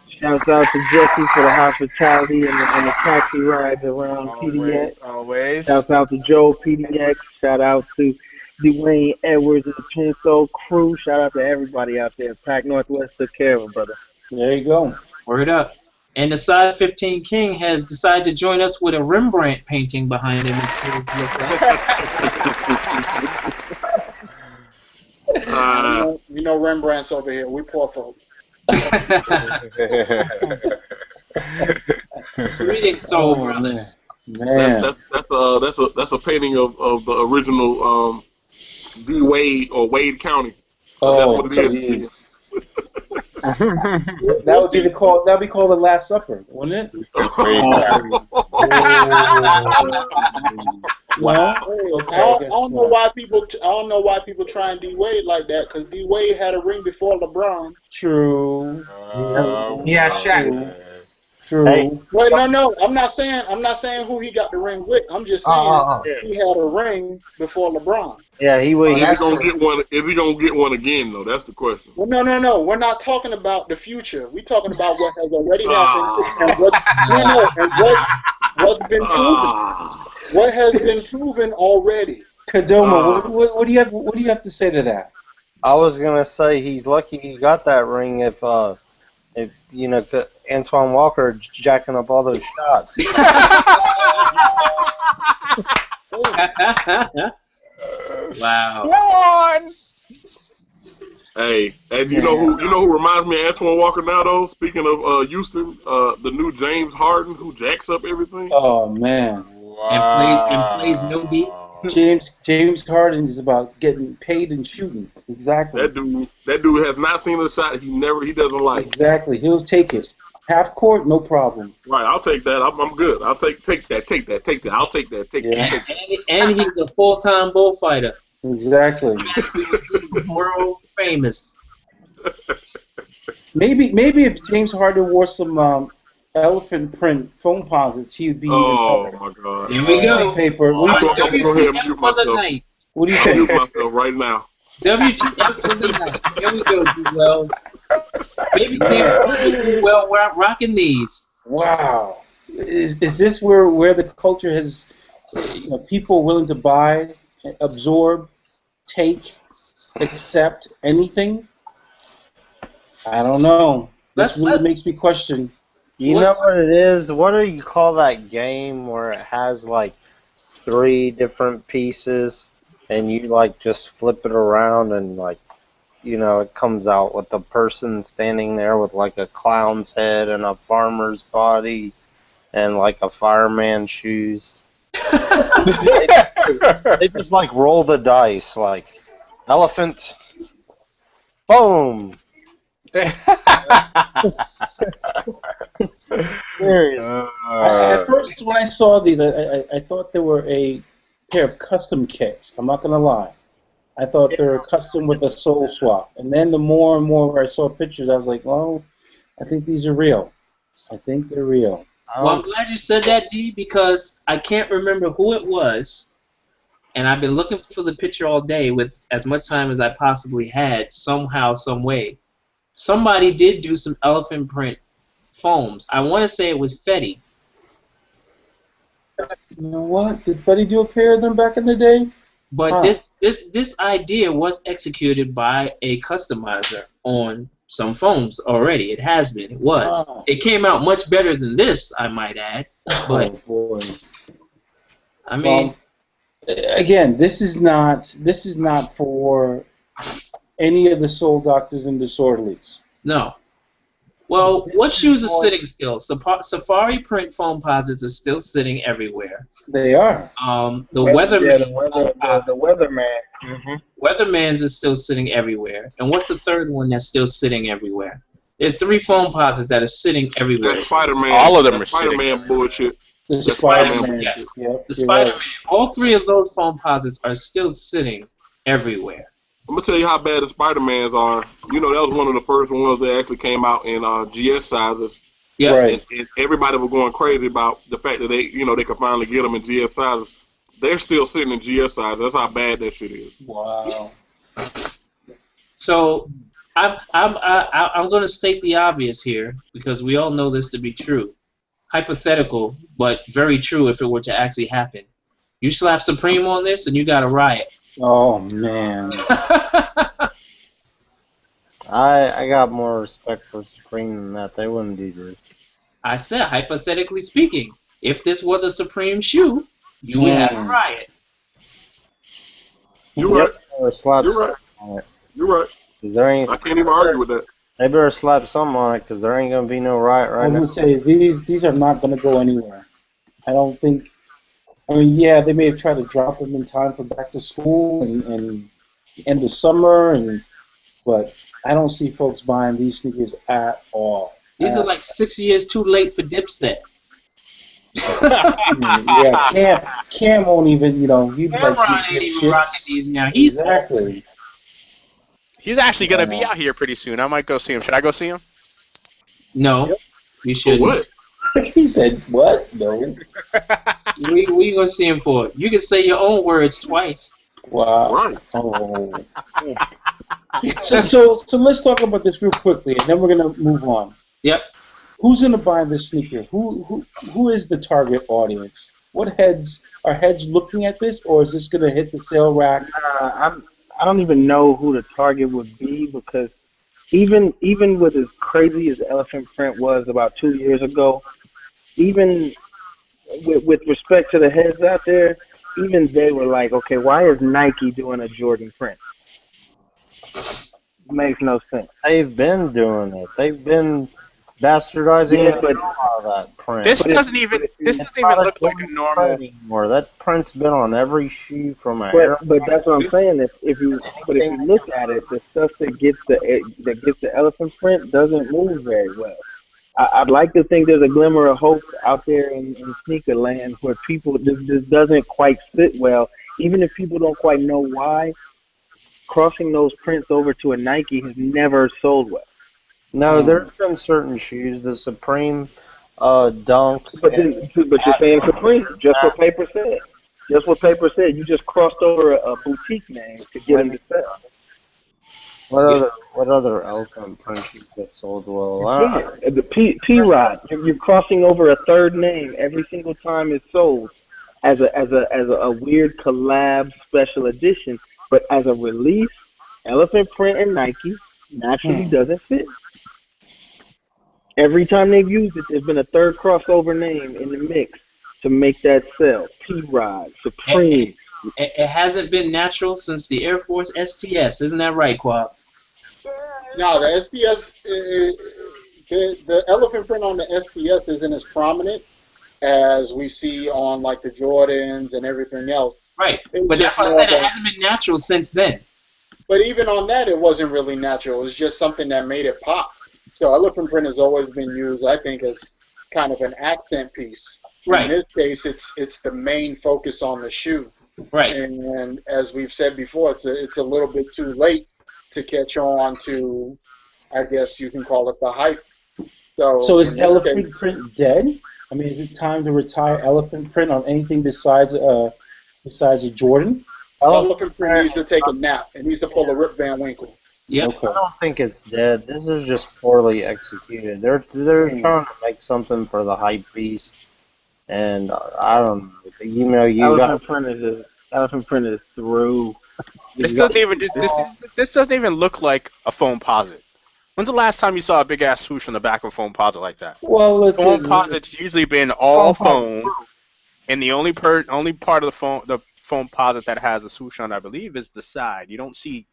Shouts out to Jesse for the hospitality and the taxi rides around PDX. Always. Shouts out to Joe PDX. Shout out to Dwayne Edwards and the PENSOLE crew. Shout out to everybody out there. Pac Northwest took care of him, brother. There you go. Word up. And the size 15 King has decided to join us with a Rembrandt painting behind him. You know Rembrandt's over here. We poor folk. Greetings, soul brothers. Man. That's a painting of the original D Wade or Wade County. That's what it is. That'd be called the Last Supper, wouldn't it? Wow. I don't know why people try and D Wade like that, because D Wade had a ring before LeBron. True. Yeah, Shaq. True. Hey. Wait, no. I'm not saying who he got the ring with. I'm just saying he had a ring before LeBron. Yeah, he would. Is he gonna get one? Is he gonna get one again though? That's the question. Well, no. We're not talking about the future. We're talking about what has already happened and what's been proven. What has been proven already. Kadoma, what do you have to say to that? I was gonna say he's lucky he got that ring if Antoine Walker jacking up all those shots. Wow. Come on. Hey, and you know who reminds me of Antoine Walker now though? Speaking of Houston, the new James Harden who jacks up everything. Oh man. And plays no D. James Harden is about getting paid and shooting. Exactly. That dude has not seen a shot he doesn't like. Exactly. He'll take it. Half court, no problem. Right, I'll take that. I'm good. I'll take that. I'll take that. And he's a full-time bullfighter. Exactly. World famous. Maybe if James Harden wore some elephant print foam posits, he'd be even better. My God! Here we go. Paper. I'm gonna go ahead and mute myself. What do you think? Mute myself right now. WTF for the night. Here we go, D. Wells. Maybe James well rocking these. Wow. Is this where the culture has, people willing to buy, absorb, take, accept anything? I don't know. This really makes me question. You know what it is? What do you call that game where it has like 3 different pieces and you like just flip it around and like, it comes out with the person standing there with like a clown's head and a farmer's body and like a fireman's shoes. They just like roll the dice like elephant, boom. At first, when I saw these, I thought they were a pair of custom kicks. I'm not gonna lie. I thought they were custom with a sole swap. And then the more and more I saw pictures, I was like, well, I think these are real. I think they're real. Well, I'm glad you said that, D, because I can't remember who it was, and I've been looking for the picture all day with as much time as I possibly had, somehow, some way. Somebody did do some elephant print foams. I want to say it was Fetty. You know what? Did Fetty do a pair of them back in the day? But this idea was executed by a customizer on some foams already. It has been. It was. Oh. It came out much better than this, I might add. But oh boy. I mean, again, this is not for any of the soul doctors and disorderlies. No. Well, what shoes are sitting still? Safari print foam posits are still sitting everywhere. They are. The Weatherman. The Weatherman. Mm-hmm. Weatherman's is still sitting everywhere. And what's the third one that's still sitting everywhere? There's 3 foam posits that are sitting everywhere. That's Spider-Man. All of them are Spider-Man sitting. bullshit. The Spider-Man. Yes. Yep, The Spider-Man. All 3 of those foam posits are still sitting everywhere. I'm gonna tell you how bad the Spider-Mans are. That was one of the first ones that actually came out in GS sizes. Yeah. Right. And everybody was going crazy about the fact that they could finally get them in GS sizes. They're still sitting in GS sizes. That's how bad that shit is. Wow. So I'm going to state the obvious here because we all know this to be true. Hypothetical, but very true if it were to actually happen. You slap Supreme on this and you got a riot. Oh man. I got more respect for Supreme than that. They wouldn't do this. I said, hypothetically speaking, if this was a Supreme shoe, you would have a riot. You're right. Or slap You're right. on it. You're right. Is there any, I can't even argue with that. they better slap something on it because there ain't going to be no riot I right was now. gonna say these are not gonna go anywhere. I don't think. I mean, yeah, they may have tried to drop them in time for back to school and end of summer, but I don't see folks buying these sneakers at all. These are like 6 years too late for Dipset. Yeah, Cam won't even, he'd Cameron like ain't even rocking these now. He's exactly. He's actually going to be out here pretty soon. I might go see him. Should I go see him? No, you shouldn't. What? He said, "What? No." What are you gonna see him for? You can say your own words twice. Wow. Right. Oh. So let's talk about this real quickly, and then we're gonna move on. Yep. Who's gonna buy this sneaker? Who is the target audience? What heads are looking at this, or is this gonna hit the sale rack? I don't even know who the target would be because even with as crazy as elephant print was about 2 years ago, even with respect to the heads out there, even they were like, okay, why is Nike doing a Jordan print? makes no sense. They've been doing it. They've been bastardizing Yeah, the but hell out of that print. This but if doesn't even but this if It's doesn't even not a look like a clean normal. print anymore. That print's been on every shoe from a But Air but that's what I'm This saying. If anything. you look at it, the stuff that gets the elephant print doesn't move very well. I'd like to think there's a glimmer of hope out there in sneaker land where people this doesn't quite sit well. Even if people don't quite know why, crossing those prints over to a Nike has never sold well. No, there's been certain shoes, the Supreme Dunks But and but you're saying Supreme, just what paper said. Just what paper said. You just crossed over a boutique name to get them to sell. Yeah. what other elephant print shoes get sold well? You can't. The P Rod. You're crossing over a third name every single time it's sold as a weird collab special edition. But as a release, elephant print and Nike naturally doesn't fit. Every time they've used it, there's been a third crossover name in the mix to make that sell. P Rod, Supreme. It hasn't been natural since the Air Force STS. Isn't that right, Quab? No, the STS, the elephant print on the STS isn't as prominent as we see on like the Jordans and everything else. Right. It was But that's just why I more said of it a- hasn't been natural since then. But even on that, it wasn't really natural. It was just something that made it pop. So elephant print has always been used, I think, as kind of an accent piece. Right. In this case, it's the main focus on the shoe. Right. And as we've said before, it's a little bit too late to catch on to, I guess you can call it the hype. So is in this elephant case- print dead? I mean, is it time to retire elephant print on anything besides a Jordan? Elephant print needs to take a nap. It needs to pull a Rip Van Winkle. Yep. I don't think it's dead. This is just poorly executed. They're trying to make something for the hype beast, and I don't know. You know, you got Elephant print is through. This doesn't even look like a foam posit. When's the last time you saw a big ass swoosh on the back of a foam posit like that? Well, Foam posit's usually been all foam, and the only part of the foam posit that has a swoosh on, I believe, is the side. You don't see.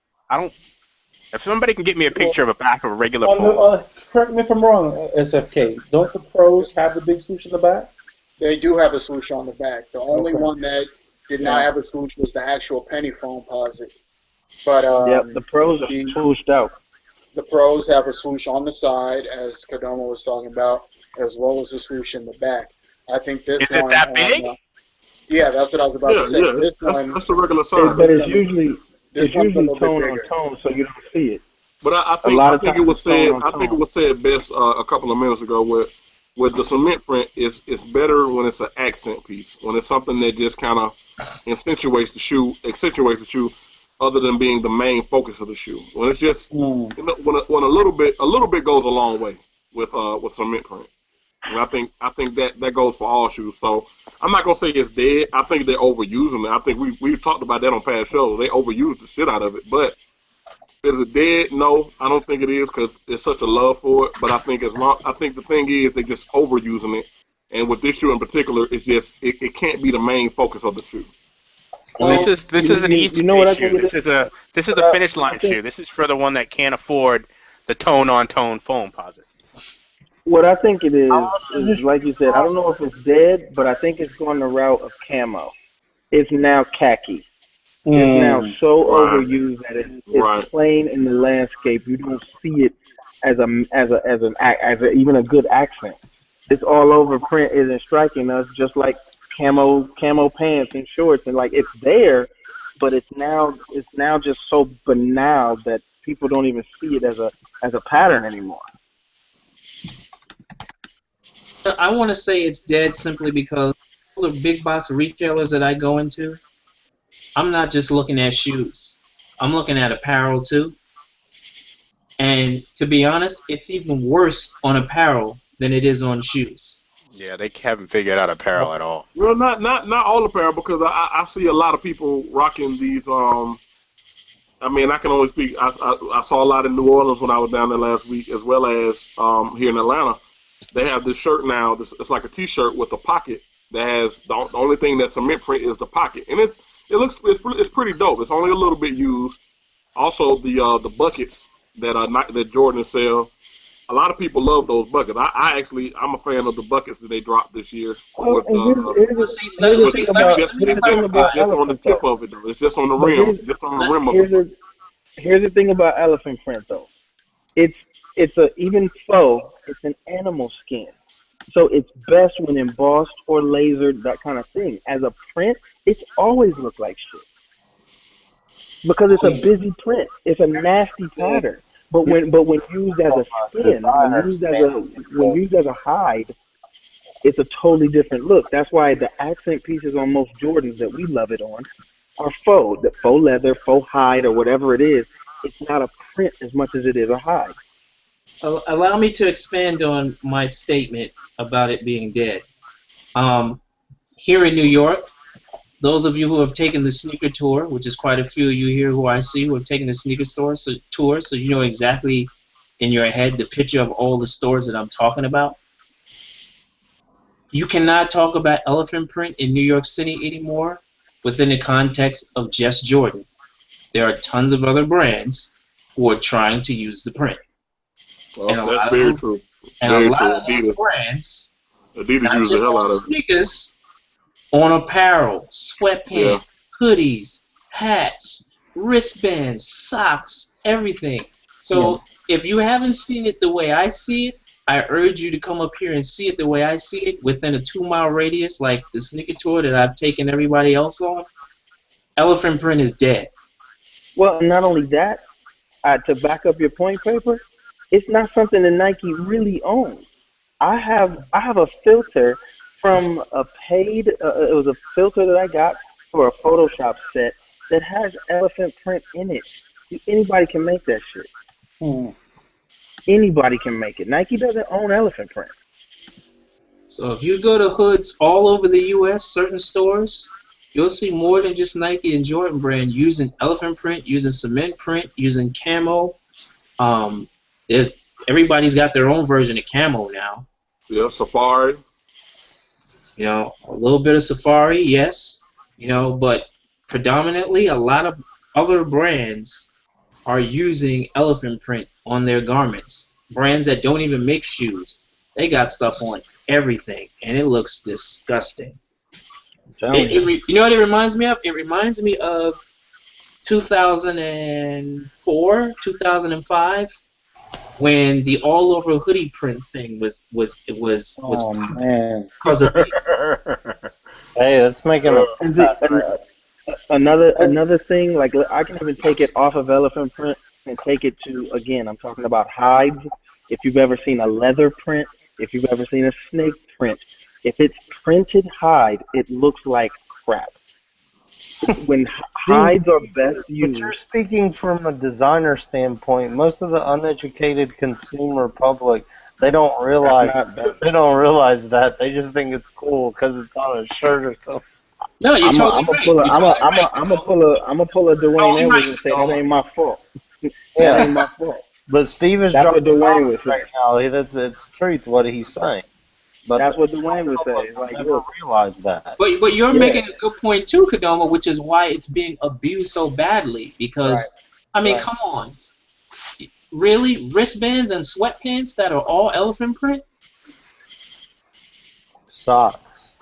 If somebody can get me a picture of a back of a regular foam. Correct me if I'm wrong, SFK. Don't the pros have the big swoosh in the back? They do have a swoosh on the back. The only Okay. one that did not have a swoosh was the actual penny foam posit. But Yep, the pros are swooshed out. The pros have a swoosh on the side, as Kadoma was talking about, as well as a swoosh in the back. I think this Is one. it that big? Yeah, that's what I was about to say. This one, that's a regular size. But it's usually This one's a little bit tone on bigger. tone, so you don't see it. But I think it was said best a couple of minutes ago with the cement print it's better when it's an accent piece, when it's something that just kind of accentuates the shoe, other than being the main focus of the shoe. When it's just when a little bit goes a long way with cement print. And I think that goes for all shoes. So I'm not gonna say it's dead. I think they're overusing it. I think we talked about that on past shows. They overuse the shit out of it. But is it dead? No, I don't think it is because it's such a love for it. But I think the thing is they're just overusing it. And with this shoe in particular, it's just it can't be the main focus of the shoe. This is an East Bay shoe. This is a finish line shoe. This is for the one that can't afford the tone on tone foam posit. What I think it is like you said, I don't know if it's dead, but I think it's going the route of camo. It's now khaki. It's now so overused that it's plain in the landscape. You don't see it as even a good accent. This all over print isn't striking us, just like camo pants and shorts, and like it's there, but it's now just so banal that people don't even see it as a pattern anymore. I want to say it's dead simply because all the big box retailers that I go into, I'm not just looking at shoes. I'm looking at apparel too. And to be honest, it's even worse on apparel than it is on shoes. Yeah, they haven't figured out apparel at all. Well, not all apparel because I see a lot of people rocking these. I mean, I can only speak. I saw a lot in New Orleans when I was down there last week, as well as here in Atlanta. They have this shirt now. It's like a T-shirt with a pocket that has the only thing that's cement print is the pocket, and it's pretty dope. It's only a little bit used. Also, the buckets that Jordan sell. A lot of people love those buckets. I'm a fan of the buckets that they dropped this year. Well, With, here's the thing about it's on the tip though. of it though. It's just on the But rim, just on the rim of it. here's the thing about elephant print though. It's even faux. It's an animal skin, so it's best when embossed or lasered, that kind of thing. As a print, it's always looked like shit because it's a busy print. It's a nasty pattern. But when used as a skin, when used as a hide, it's a totally different look. That's why the accent pieces on most Jordans that we love it on are faux, the faux leather, faux hide, or whatever it is. It's not a print as much as it is a hide. Allow me to expand on my statement about it being dead. Here in New York, those of you who have taken the sneaker tour, which is quite a few of you here who I see who have taken the sneaker tour, so you know exactly in your head the picture of all the stores that I'm talking about. You cannot talk about elephant print in New York City anymore within the context of just Jordan. There are tons of other brands who are trying to use the print. Well, that's very true. And a lot of those brands, Adidas not use the just hell on out of it. sneakers, on apparel, sweatpants, hoodies, hats, wristbands, socks, everything. So if you haven't seen it the way I see it, I urge you to come up here and see it the way I see it within a 2-mile radius, like the sneaker tour that I've taken everybody else on. Elephant print is dead. Well, not only that, to back up your point, Paper, it's not something that Nike really owns. I have a filter from a paid. It was a filter that I got for a Photoshop set that has elephant print in it. Anybody can make that shit. Anybody can make it. Nike doesn't own elephant print. So if you go to hoods all over the U.S., certain stores, you'll see more than just Nike and Jordan brand using elephant print, using cement print, using camo. Everybody's got their own version of camo now. Yeah, Safari. You know, a little bit of Safari, yes. You know, but predominantly a lot of other brands are using elephant print on their garments. Brands that don't even make shoes, they got stuff on everything, and it looks disgusting. You know what it reminds me of? It reminds me of 2004, 2005, when the all over hoodie print thing was man. because of Hey, let's make another thing. Like I can even take it off of elephant print and take it to, again, I'm talking about hides. If you've ever seen a leather print, if you've ever seen a snake print, if it's printed hide, it looks like crap. When hides are best used. But you're speaking from a designer standpoint. Most of the uneducated consumer public, they don't realize that. They just think it's cool because it's on a shirt or something. No, you're totally right. I'm gonna pull a Dwayne Edwards and say that ain't my fault. That ain't my fault. But Steve is That's what Dwayne would say right now. It's truth what he's saying. But that's what Dwayne would say. Like, never realize that. But you're making a good point too, Kadoma, which is why it's being abused so badly. Because I mean, come on, really, wristbands and sweatpants that are all elephant print? Socks.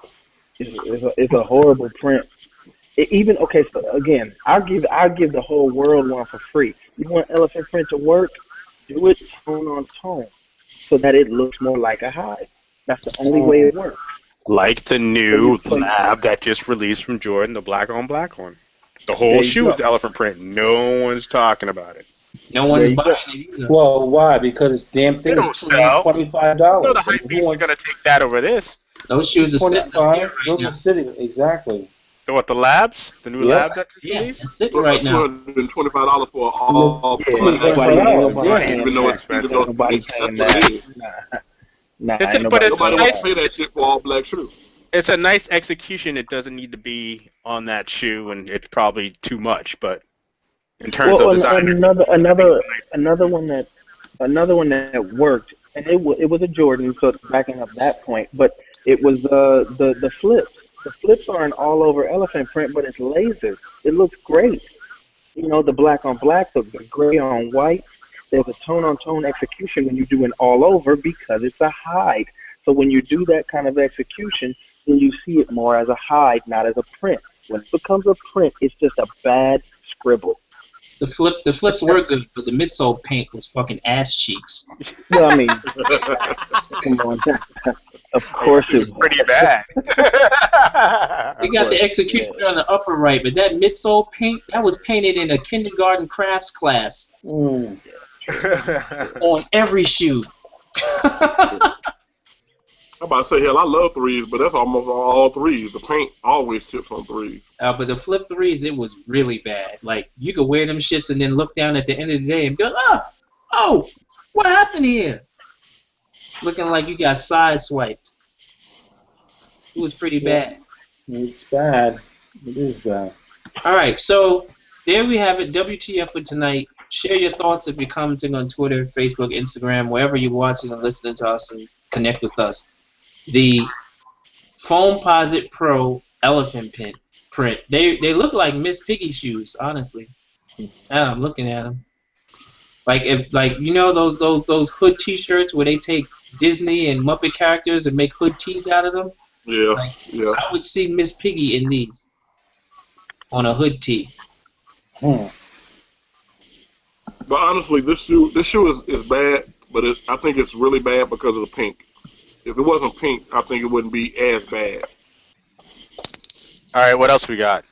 It's a horrible print. So again, I'll give the whole world one for free. You want elephant print to work? Do it tone on tone, so that it looks more like a hide. That's the only way it works. Like the new lab that just released from Jordan, the black on black one. The whole shoe is elephant print. No one's talking about it. No one's buying it either. Well, why? Because this damn thing is $25. No, the hype beasts are going to take that over this. Those shoes are sitting right Those are sitting, exactly. What, the labs? The new labs that just released? It's sitting right now. $225 for all. Even though it's It's a nice execution. It doesn't need to be on that shoe, and it's probably too much. But in terms of design, another one that worked, and it was a Jordan. So backing up that point, but it was the flips. The flips are an all over elephant print, but it's laser. It looks great. You know, the black on black, the gray on white. there's a tone-on-tone execution when you do an all-over because it's a hide. So when you do that kind of execution, then you see it more as a hide, not as a print. When it becomes a print, it's just a bad scribble. The flips were good, but the midsole paint was fucking ass cheeks. Well, I mean, come on. Of course it was. Pretty bad. They got the execution on the upper right, but that midsole paint, that was painted in a kindergarten crafts class. On every shoe. I'm about to say, hell, I love threes, but that's almost all threes. The paint always chips on threes. But the flip threes, it was really bad. Like, you could wear them shits and then look down at the end of the day and be like, oh, what happened here? Looking like you got sideswiped. It was pretty bad. It's bad. It is bad. All right, so there we have it. WTF for tonight. Share your thoughts if you're commenting on Twitter, Facebook, Instagram, wherever you're watching and listening to us, and connect with us. The Foamposite Pro elephant print. They look like Miss Piggy shoes, honestly. Now I'm looking at them. Like you know those hood T-shirts where they take Disney and Muppet characters and make hood tees out of them. Yeah, yeah. I would see Miss Piggy in these on a hood tee. But honestly, this shoe is bad, but I think it's really bad because of the pink. If it wasn't pink, I think it wouldn't be as bad. All right, what else we got?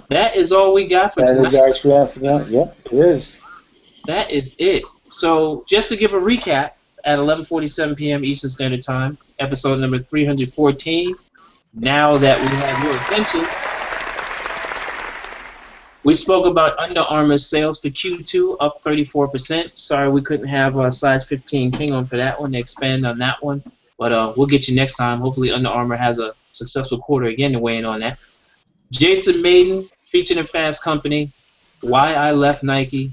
That is all we got for tonight. That is actually after that. Yep, it is. That is it. So just to give a recap, at 11:47 p.m. Eastern Standard Time, episode number 314. Now that we have your attention, we spoke about Under Armour's sales for Q2 up 34%. Sorry we couldn't have size 15 King on for that one to expand on that one, but we'll get you next time. Hopefully Under Armour has a successful quarter again to weigh in on that. Jason Maiden featured in Fast Company, Why I Left Nike.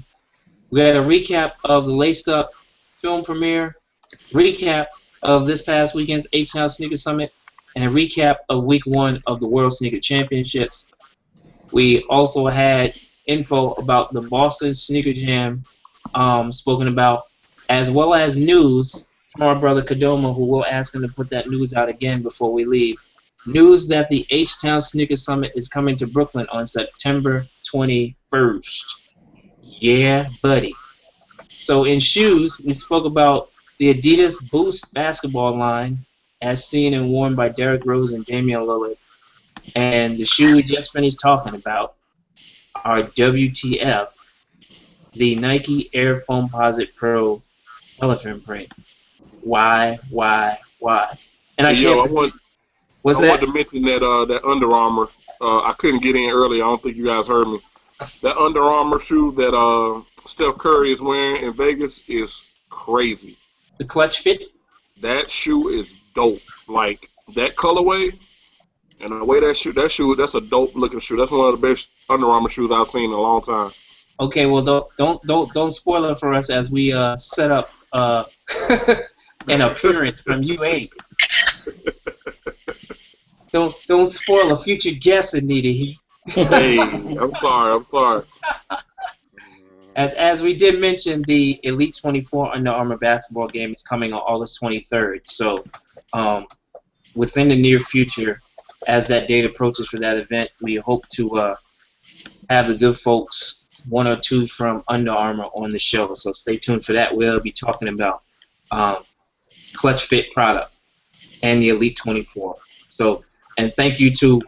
We had a recap of the Laced Up film premiere, recap of this past weekend's H-Town Sneaker Summit, and a recap of week 1 of the World Sneaker Championships. We also had info about the Boston Sneaker Jam spoken about, as well as news from our brother Kadoma, who will ask him to put that news out again before we leave. News that the H-Town Sneaker Summit is coming to Brooklyn on September 21st. Yeah, buddy. So in shoes, we spoke about the Adidas Boost basketball line, as seen and worn by Derrick Rose and Damian Lillard. And the shoe we just finished talking about, our WTF, the Nike Air Foamposite Pro elephant print. Why? And I can't. I wanted to mention that Under Armour. I couldn't get in early. I don't think you guys heard me. That Under Armour shoe that Steph Curry is wearing in Vegas is crazy. The clutch fit? That shoe is dope. Like, that colorway and the way that's a dope looking shoe. That's one of the best Under Armour shoes I've seen in a long time. Okay, well don't spoil it for us as we set up an appearance from U8. Don't spoil a future guest, Anita. Hey, I'm sorry. As we did mention, the Elite 24 Under Armour basketball game is coming on August 23rd. So within the near future, as that date approaches for that event, we hope to have the good folks, one or two from Under Armour, on the show. So stay tuned for that. We'll be talking about clutch fit product and the Elite 24. So, and thank you to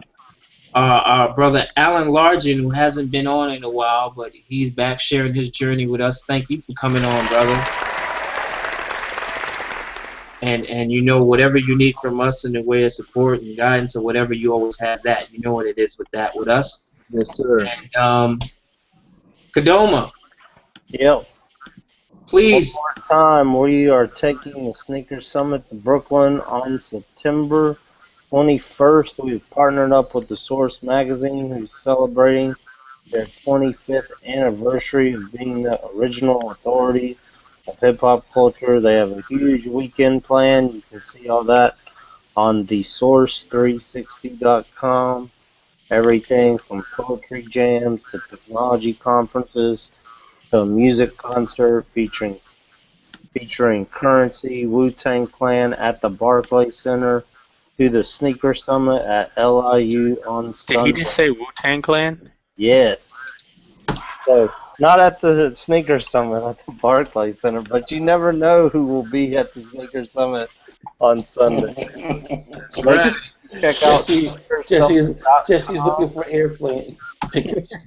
our brother Alan Largen, who hasn't been on in a while, but he's back sharing his journey with us. Thank you for coming on, brother. And you know, whatever you need from us in the way of support and guidance or whatever, you always have that. You know what it is with us. Yes, sir. And Kadoma. Yep. Please. One more time, we are taking the Sneaker Summit to Brooklyn on September 21st. We've partnered up with The Source magazine, who's celebrating their 25th anniversary of being the original authority of hip-hop culture. They have a huge weekend planned. You can see all that on thesource360.com. Everything from poetry jams to technology conferences to a music concert featuring Currency, Wu-Tang Clan at the Barclays Center, to the Sneaker Summit at LIU on Did Sunday. he just say Wu-Tang Clan? Yes. So, not at the Sneaker Summit at the Barclays Center, but you never know who will be at the Sneaker Summit on Sunday. That's right. Check out Jesse's looking for airplane tickets.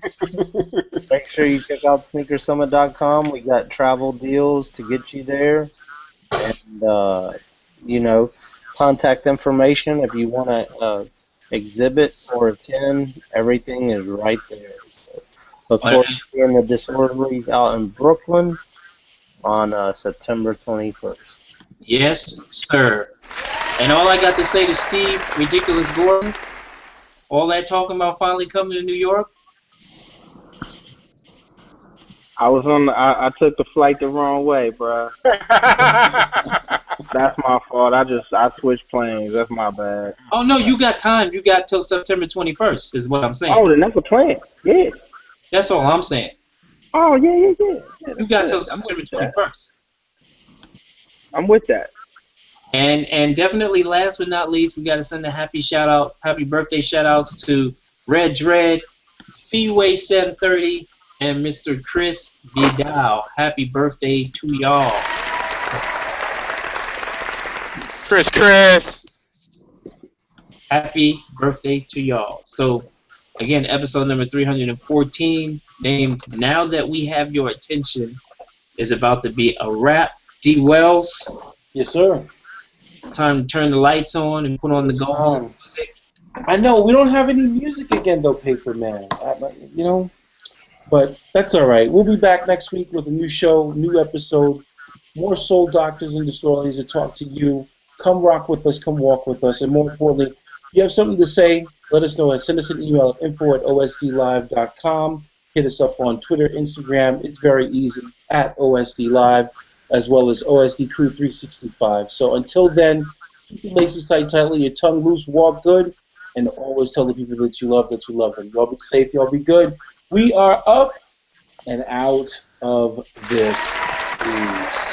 Make sure you check out sneakersummit.com. We got travel deals to get you there. And, contact information if you want to exhibit or attend. Everything is right there. So look forward to seeing the Disorderlies out in Brooklyn on September 21st. Yes, sir. And all I got to say to Steve, Ridiculous Gordon, all that talking about finally coming to New York. I took the flight the wrong way, bro. That's my fault. I switched planes. That's my bad. Oh no, you got time. You got till September 21st is what I'm saying. Oh, then that's a plan. Yeah. That's all I'm saying. Oh yeah. You got till September 21st. I'm with that. And definitely, last but not least, we got to send a happy birthday shout outs to Red Dread, Feeway 730, and Mr. Chris Vidal. Happy birthday to y'all. Chris. Happy birthday to y'all. So, again, episode number 314, named Now That We Have Your Attention, is about to be a wrap. D. Wells. Yes, sir. Time to turn the lights on and put on the go-home music. I know, we don't have any music again, though, Paper Man. But that's all right. We'll be back next week with a new show, new episode, more soul doctors and disorderlies to talk to you. Come rock with us, come walk with us, and more importantly, if you have something to say, let us know and send us an email at info@osdlive.com. Hit us up on Twitter, Instagram. It's very easy, at OSDLive, as well as OSD Crew 365. So until then, keep your laces tight tightly, your tongue loose, walk good, and always tell the people that you love them. Y'all be safe, y'all be good. We are up and out of this news.